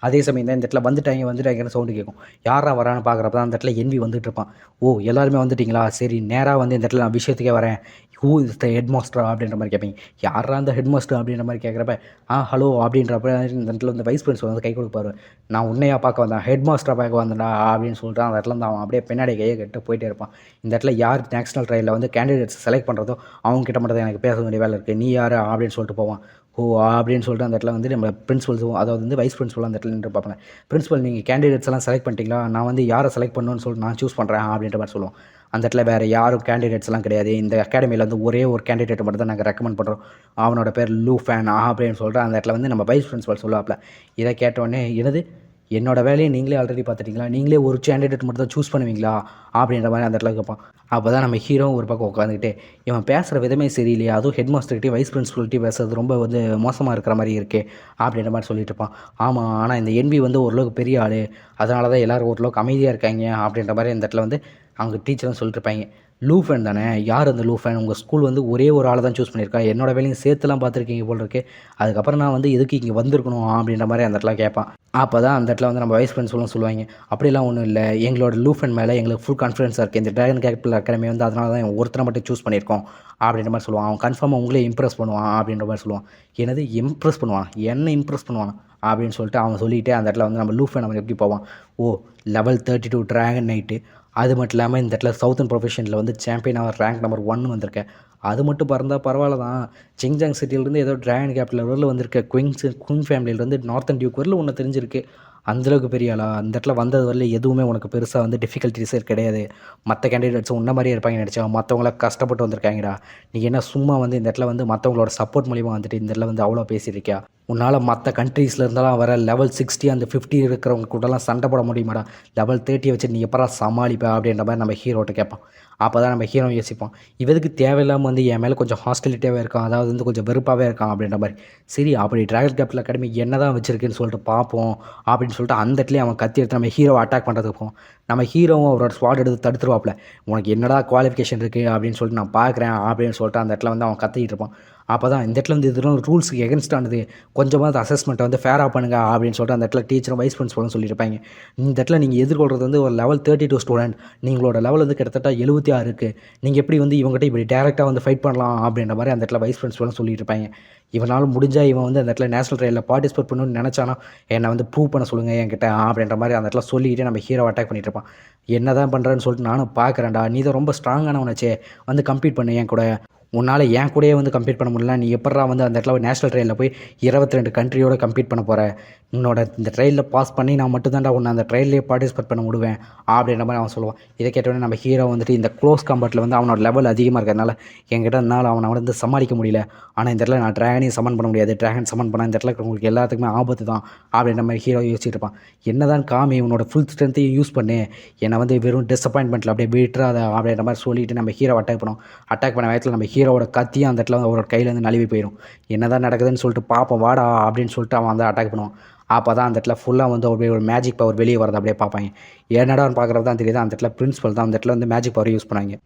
S1: அதே சமயம் தான் இந்த இடத்துல வந்துட்டாங்கன்னு சவுண்டு கேட்கும். யாரா வரான்னு பார்க்குறப்ப தான் அந்த இடத்துல என்வி வந்துட்டு இருப்பான். ஓ, எல்லாருமே வந்துட்டிங்களா, சரி நேராக வந்து இந்த இடத்துல நான் விஷயத்துக்கே வரேன். Who is the head master அப்படின்ற மாதிரி கேட்பீங்க. யாரா அந்த ஹெட் மாஸ்டர் அப்படின்ற மாதிரி கேட்குறப்ப ஹலோ அப்படின்றப்ப இந்த இடத்துல வந்து வைஸ் பிரின்சிபல் வந்து கை கொடுப்பாரு. நான் உன்னையா பார்க்க வந்தேன், ஹெட் மாஸ்டரை பார்க்க வந்தேன்டா அப்படின்னு சொல்லிட்டு அந்த இடத்துல வந்து அவன் அப்படியே பின்னாடி கையை கட்டு போயிட்டே இருப்பான். இந்த இடத்துல யார் நேஷனல் ட்ரையலில் வந்து கேண்டிடேட்ஸ் செலக்ட் பண்ணுறதோ அவங்க கிட்ட மட்டும் தான் எனக்கு பேச வேண்டிய வேலை இருக்குது, நீ யார் அப்படின்னு சொல்லிட்டு போவான். ஓ அப்படின்னு சொல்லிட்டு அந்த இடத்துல வந்து நம்ம பிரின்சிபல்ஸும், அதாவது வந்து வைஸ் பிரின்சிபல் அந்த இடத்துல நின்று பார்ப்பாங்க. பிரின்சிபல் நீங்கள் கேண்டிடேட்ஸ் எல்லாம் செலக்ட் பண்ணிட்டீங்களா, நான் வந்து யாரை செலக்ட் பண்ணணும்னு சொல்லிட்டு நான் சூஸ் பண்ணுறேன் அப்படின்ற மாதிரி சொல்லுவோம். அந்த இடத்துல வேறு யாரும் கேண்டிடேட்ஸ்லாம் கிடையாது. இந்த அகாடமியில் வந்து ஒரே ஒரு கேண்டிடேட் மட்டும் தான் நாங்கள் ரெக்கமெண்ட் பண்ணுறோம். அவனோட பேர் லூ ஃபேன் அப்படின்னு சொல்லிட்டு அந்த இடத்துல வந்து நம்ம வைஸ் பிரின்சிபல் சொல்லுவாப்பில். இதை கேட்டோடனே என்னது, என்னோட வேலையை நீங்களே ஆல்ரெடி பார்த்துட்டிங்களா, நீங்களே ஒரு கேண்டிடேட் மட்டும் தான் சூஸ் பண்ணுவீங்களா அப்படின்ற மாதிரி அந்த இடத்துல கேட்பான். அப்போ தான் நம்ம ஹீரோ ஒரு பக்கம் உட்காந்துக்கிட்டு இவன் பேசுகிற விதமே சரியில்லையா, அதுவும் ஹெட் மாஸ்டர்கிட்டே வைஸ் பிரின்சிபல்கிட்டே பேசுறது ரொம்ப வந்து மோசமாக இருக்கிற மாதிரி இருக்கே அப்படின்ற மாதிரி சொல்லிட்டு இருப்பான். ஆமாம், ஆனால் இந்த என்வி வந்து ஓரளவுக்கு பெரிய ஆள், அதனால தான் எல்லோரும் ஓரளவுக்கு அமைதியாக இருக்காங்க அப்படின்ற மாதிரி இந்த இடத்துல வந்து அவங்க டீச்சரும் சொல்லிட்டு இருப்பாங்க. லூ ஃபேன் தானே, யார் அந்த லூ ஃபேன், உங்கள் ஸ்கூல் வந்து ஒரே ஒரு ஆளை தான் சூஸ் பண்ணியிருக்கா, என்னோட வேலையும் சேர்த்துலாம் பார்த்துருக்கீங்க போல் இருக்கு, அதுக்கப்புறம் நான் வந்து எதுக்கு இங்கே வந்திருக்கணும் அப்படின்ற மாதிரி அந்த இடத்துல கேட்பான். அப்போ தான் அந்த இடத்துல வந்து நம்ம வைஸ் பிரின்சிபலும் சொல்லுவாங்க, அப்படிலாம் ஒன்றும் இல்லை, எங்களோட லூ ஃபேன் மேலே எங்களுக்கு ஃபுல் கான்ஃபிடன்ஸாக இருக்குது, இந்த டிராகன் கேபிட்டல் அகாடமி வந்து அதனால தான் ஒருத்தரை மட்டும் சூஸ் பண்ணியிருக்கோம் அப்படின்ற மாதிரி சொல்லுவான். அவன் கன்ஃபார்மாக உங்களே இம்ப்ரெஸ் பண்ணுவான் அப்படின்ற மாதிரி சொல்லுவான். என்னது இம்ப்ரெஸ் பண்ணுவான், என்ன இம்ப்ரெஸ் பண்ணுவான் அப்படின்னு சொல்லிட்டு அவன் சொல்லிவிட்டு அந்த இடத்துல வந்து நம்ம லூ ஃபேன் அவன் எப்படி போவான். ஓ, லெவல் 32 டிராகன் நைட்டு, அது மட்டும் இல்லாமல் இந்த இடத்துல சவுத்தன் ப்ரொஃபஷனில் வந்து சாம்பியனாக ரேங்க் நம்பர் 1 வந்திருக்கேன். அது மட்டும் பறந்தால் பரவாயில்ல தான், சிங்ஜாங் சிட்டியிலேருந்து ஏதோ டிராகன் கேபிட்டல் வரல வந்திருக்க குயின் ஃபேமிலியிலேருந்து நார்த்தன் டியூக் வரல ஒன்று தெரிஞ்சிருக்கு, அந்தளவுக்கு பெரிய ஆளா, அந்த இடத்துல வந்தது வரல எதுவுமே உனக்கு பெருசாக வந்து டிஃபிகல்ட்டிஸே கிடையாது, மற்ற கேண்டிடேட்ஸும் உன்ன மாதிரியே இருப்பாங்கன்னு நினச்சா, மற்றவங்களாம் கஷ்டப்பட்டு வந்திருக்காங்கடா, நீ என்ன சும்மா வந்து இந்த இடத்துல வந்து மற்றவங்களோட சப்போர்ட் மூலிமா வந்துட்டு இந்த இடத்துல வந்து அவ்வளோ பேசியிருக்கியா, உன்னால் மற்ற கண்ட்ரீஸில் இருந்தாலும் வர லெவல் 60 அந்த 50 இருக்கிறவங்க கூடலாம் சண்டை போட முடியுமாடா, லெவல் 30 வச்சு நீ எப்படா சமாளிப்ப அப்படின்ற மாதிரி நம்ம ஹீரோட்ட கேட்பான். அப்போ தான் நம்ம ஹீரோ யோசிப்பான், இவருக்கு தேவையில்லாமல் வந்து என் மேலே கொஞ்சம் ஹாஸ்டிலிட்டியாகவே இருக்கான், அதாவது வந்து கொஞ்சம் வெறுப்பாகவே இருக்கான் அப்படின்ற மாதிரி. சரி, அப்படி டிராகன் கேபிட்டல் அகாடமி என்ன தான் வச்சுருக்குன்னு சொல்லிட்டு பார்ப்போம் அப்படின்னு சொல்லிட்டு அந்த இடத்துலேயே அவன் கத்தி எடுத்து நம்ம ஹீரோவை அட்டாக் பண்ணுறதுக்கு போவோம். நம்ம ஹீரோவும் அவரோட ஸ்வாட் எடுத்து தடுத்துருவாப்பில். உனக்கு என்னடா குவாலிஃபிகேஷன் இருக்குது அப்படின்னு சொல்லிட்டு நான் பார்க்குறேன் அப்படின்னு சொல்லிட்டு அந்த இடத்துல வந்து அவன் கத்திக்கிட்டு இருப்பான். அப்போ தான் இந்த இடத்துல வந்து இதெல்லாம் ரூல்ஸுக்கு எகென்ஸ்ட் ஆனது, கொஞ்சமாக அசஸ்மெண்ட்டை வந்து ஃபேராக பண்ணுங்க அப்படின்னு சொல்லிட்டு அந்த இடத்துல டீச்சரும் வைஸ் பிரின்சிபலும் சொல்லியிருப்பாங்க. இந்த இடத்துல நீங்கள் எதிர்கொள்கிறது வந்து ஒரு லெவல் 32 ஸ்டூடெண்ட், நீங்களோட லெவல் வந்து கிட்டத்தட்ட 76 இருக்குது, நீங்கள் எப்படி வந்து இவங்ககிட்ட இப்படி டேரெக்டாக வந்து ஃபைட் பண்ணலாம் அப்படின்ற மாதிரி அந்த இடத்துல வைஸ் பிரின்சிபலும் சொல்லிட்டு இருப்பாங்க. இவனால் முடிஞ்சால் இவன் வந்து அந்த இடத்துல நேஷனல் ட்ரையலில் பார்ட்டிசிபேட் பண்ணணும்னு நினச்சானா என்னை வந்து ப்ரூவ் பண்ண சொல்லுங்கள் என்கிட்ட அப்படின்ற மாதிரி அந்த இடத்துல சொல்லிக்கிட்டு நம்ம ஹீரோ அட்டாக் பண்ணிட்டு இருப்பான். என்ன தான் பண்ணுறேன்னு சொல்லிட்டு நானும் பார்க்குறேன்டா, நீ தான் ரொம்ப ஸ்ட்ராங்கானவனாச்சே, வந்து கம்ப்ளீட் பண்ணு என் கூட, உன்னால் என் கூடயே வந்து கம்ப்ளீட் பண்ண முடியல, நீ எப்பட்றா வந்து அந்த இடத்துல நேஷனல் ட்ரையலில் போய் 22 கண்ட்ரியோட கம்ப்ளீட் பண்ண போகிற, உன்னோட இந்த ட்ரையலில் பாஸ் பண்ணி நான் மட்டும் தான்டா உன்னை அந்த ட்ரையல்லையே பார்ட்டிசிபேட் பண்ண விடுவேன் அப்படின்ற மாதிரி அவன் சொல்லுவான். இதை கேட்டோடனே நம்ம ஹீரோ வந்துட்டு இந்த க்ளோஸ் காம்பேட்டில் வந்து அவனோட லெவல் அதிகமாக இருக்கிறதுனால என்கிட்ட என்னால் அவனை வந்து சமாளிக்க முடியல, ஆனால் இந்த இடத்துல நான் ட்ராகனையும் சமன் பண்ண முடியாது, ட்ராகன் சமன் பண்ணால் இந்த இடத்துல உங்களுக்கு எல்லாத்துக்குமே ஆபத்து தான் அப்படின்ற மாதிரி ஹீரோ யோசிச்சுட்டு இருப்பான். என்ன தான் காமி, உன்னோட ஃபுல் ஸ்ட்ரென்த்தையும் யூஸ் பண்ணு, என்னை வந்து வெறும் டிஸப்பாயின்மெண்ட்டில் அப்படியே விட்டுறாத அப்படின்ற மாதிரி சொல்லிவிட்டு நம்ம ஹீரோ அட்டாக் பண்ணுவோம். அட்டாக் பண்ண வேகத்தில் நம்ம ஹீரோவோட கத்தியும் அந்த இடத்துல அவரோட கையிலேருந்து நழுவி போயிடும். என்ன தான் நடக்குதுன்னு சொல்லிட்டு பார்ப்போம் வாடா அப்படின்னு சொல்லிட்டு அவன் வந்து அட்டாக் பண்ணுவான். அப்போ தான் அந்த இடத்துல ஃபுல்லாக வந்து அப்படியே ஒரு மேஜிக் பவர் வெளியே வரது அப்படியே பார்ப்பாங்க. என்னடான்னு பார்க்குறது தான் தெரியுது, அந்த இடத்துல பிரின்சிபல் தான் அந்த இடத்துல வந்து மேஜிக் பவர் யூஸ் பண்ணாங்க.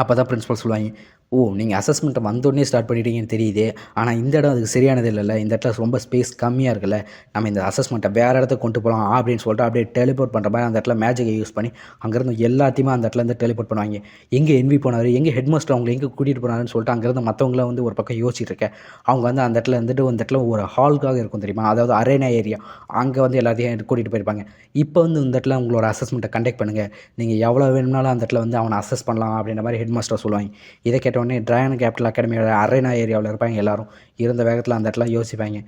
S1: அப்போ தான் பிரின்சிபல் சொல்லுவாங்க, ஓ! நீங்க அசஸ்மெண்ட்ட வந்தோனே ஸ்டார்ட் பண்ணிட்டீங்கன்னு தெரியுது. ஆனா இந்த இடம் அதுக்கு சரியானது இல்லல்ல. இந்த இடத்துல ரொம்ப ஸ்பேஸ் கம்மியா இருக்குல்ல. நம்ம இந்த அசஸ்மெண்ட்ட வேற இடத்துக்கு கொண்டு போலாம் அப்படின்னு சொல்லிட்டு அப்படியே டெலிபோர்ட் பண்ற மாரி அந்த இடத்துல மேஜிக்க யூஸ் பண்ணி அங்கேருந்து எல்லாத்தையுமே அந்த இடத்துலேருந்து டெலிபோர்ட் பண்ணுவாய்ங்க. எங்க என்வி போனாரு? எங்க ஹெட் மாஸ்டர் அவங்கள எங்க கூட்டிட்டு போனாருன்னு சொல்லிட்டு அங்கேருந்து மத்தவங்கலாம் வந்து ஒரு பக்கம் யோசிச்சுட்டு இருக்க. அவங்க வந்து அந்த இடத்துல இருந்துட்டு அந்த இடத்துல ஒரு ஹாலுக்காக இருக்கும் தெரியுமா? அதாவது அரேனா ஏரியா. அங்க வந்து எல்லாத்தையும் கூட்டிட்டு போயிருப்பாங்க. இப்போ வந்து இந்த இடத்துல உங்களோட அசஸ்மெண்ட்ட கண்டக்ட் பண்ணுங்க. நீங்க எவ்வளோ வேணும்னாலும் அந்த இடத்துல வந்து அவன அசஸ் பண்ணலாம் அப்படின்ற மாரி ஹெட் மாஸ்டர் சொல்லுவாய்ங்க. இத கேட்டவுடனே டிராகன் கேபிட்டல் அகாடமியோட அரேனா ஏரியாவுல இருப்பாங்க எல்லாரும். இருந்த வேகத்துல அந்த இடத்துல யோசிப்பாய்ங்க.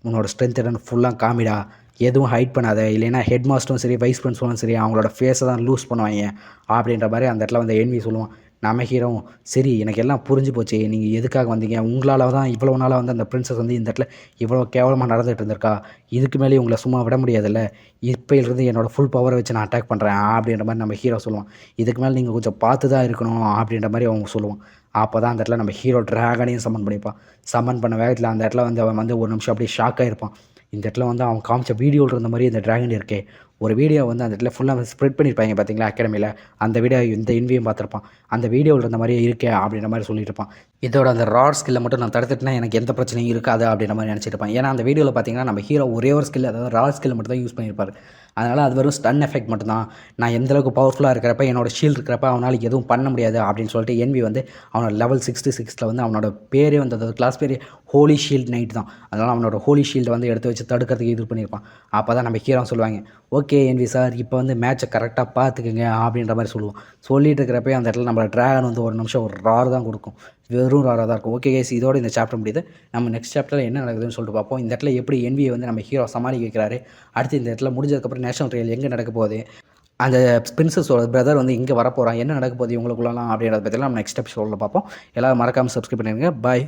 S1: உன்னோட ஸ்ட்ரென்த் என்னன்னு ஃபுல்லா காமிடா. எதுவும் ஹைட் பண்ணாத. இல்லைன்னா ஹெட் மாஸ்டரும் சரி, வைஸ் பிரின்சிபலும் சரி அவங்களோட ஃபேஸ தான் லூஸ் பண்ணுவாய்ங்க. அப்படின்ற மாரி அந்த இடத்துல வந்து என்வி சொல்லுவான். நம்ம ஹீரோவும் சரி எனக்கு எல்லாம் புரிஞ்சு போச்சு. நீங்க எதுக்காக வந்தீங்க? உங்களால தான் இவ்வளோ நாளா வந்து அந்த பிரின்சஸ் வந்து இந்த இடத்துல இவ்வளோ கேவலமா நடந்துட்டு இருந்திருக்கா. இதுக்கு மேலேயும் உங்கள சும்மா விட முடியாதுல்ல. இப்பயிலிருந்து என்னோட ஃபுல் பவர வச்சு நான் அட்டாக் பண்றேன். அப்படின்ற மாரி நம்ம ஹீரோ சொல்லுவான். இதுக்கு மேல நீங்க கொஞ்சம் பார்த்து தான் இருக்கணும். அப்படின்ற மாரி அவங்க சொல்லுவான். அப்பதான் அந்த இடத்துல நம்ம ஹீரோ டிராகனையும் சம்மன் பண்ணியிருப்பான். சம்மன் பண்ண வேகத்துல அந்த இடத்துல வந்து அவன் வந்து ஒரு நிமிஷம் அப்படியே ஷாக் ஆயிருப்பான். இந்த இடத்துல வந்து அவன் காமிச்ச வீடியோல இருந்த மாரியே இந்த டிராகன் இருக்கே. ஒரு வீடியோ வந்து அந்த இடத்துல ஃபுல்லா ஸ்ப்ரெட் பண்ணியிருப்பாய்ங்க பார்த்தீங்களா அகாடமில. அந்த வீடியோ இந்த என்வியும் பார்த்துருப்பான். அந்த வீடியோல இருந்த மாரியே இருக்கே அப்படின்ற மாரி சொல்லிட்டு இருப்பான். இதோட அந்த ராட் ஸ்கில்ல மட்டும் நான் தடுத்துட்டேன்னா எனக்கு எந்த பிரச்சனையும் இருக்காது அப்படின்ற மாரி நினச்சிட்டு இருப்பான். ஏன்னா அந்த வீடியோல பார்த்தீங்கன்னா நம்ம ஹீரோ ஒரே ஒரு ஸ்கில் அதாவது ராட் ஸ்கில் மட்டும் தான் யூஸ் பண்ணியிருப்பாரு. அதனால அது வெறும் ஸ்டன் எஃபெக்ட் மட்டும்தான். நான் எந்த அளவுக்கு பவர்ஃபுல்லா இருக்கிறப்ப என்னோட ஷீல்டு இருக்கிறப்ப அவனால எதுவும் பண்ண முடியாது அப்படின்னு சொல்லிட்டு என்வி வந்து அவனோட லெவல் 66ல வந்து அவனோட பேரே வந்து அதாவது கிளாஸ் பேரே ஹோலி ஷீல்ட் நைட் தான். அதனால அவனோட ஹோலி ஷீல்ட வந்து எடுத்து வச்சு தடுக்கிறதுக்கு இது பண்ணியிருப்பான். அப்பதான் நம்ம ஹீரோ சொல்லுவாங்க. ஓகே என்வி சார் இப்போ வந்து மேட்சை கரெக்டாக பார்த்துக்குங்க அப்படின்ற மாதிரி சொல்லுவோம். சொல்லிட்டு இருக்கிறப்ப அந்த இடத்துல நம்ம டிராகன் வந்து ஒரு நிமிஷம் ஒரு ரார் தான் கொடுக்கும். வெறும் ராராக தான் இருக்கும். ஓகே கேஸ் இதோட இந்த சாப்டர் முடியுது. நம்ம நெக்ஸ்ட் சாப்டரில் என்ன நடக்குதுன்னு சொல்லிட்டு பார்ப்போம். இந்த இடத்துல எப்படி என்வியை வந்து நம்ம ஹீரோ சமாளிக்க வைக்கிறாரு. அடுத்து இந்த இடத்துல முடிஞ்சதுக்கப்புறம் நேஷனல் ட்ரையல் எங்கே நடக்க போகுது. அந்த பிரின்சஸோட பிரதர் வந்து இங்கே வரப்போகிறான். என்ன நடக்க போகுது இவங்களுக்குள்ளலாம் அப்படின்றத பற்றிலாம் நம்ம நெக்ஸ்ட் எபிசோடில் பார்ப்போம். எல்லாரும் மறக்காமல் சப்ஸ்கிரைப் பண்ணிடுங்க. பாய்.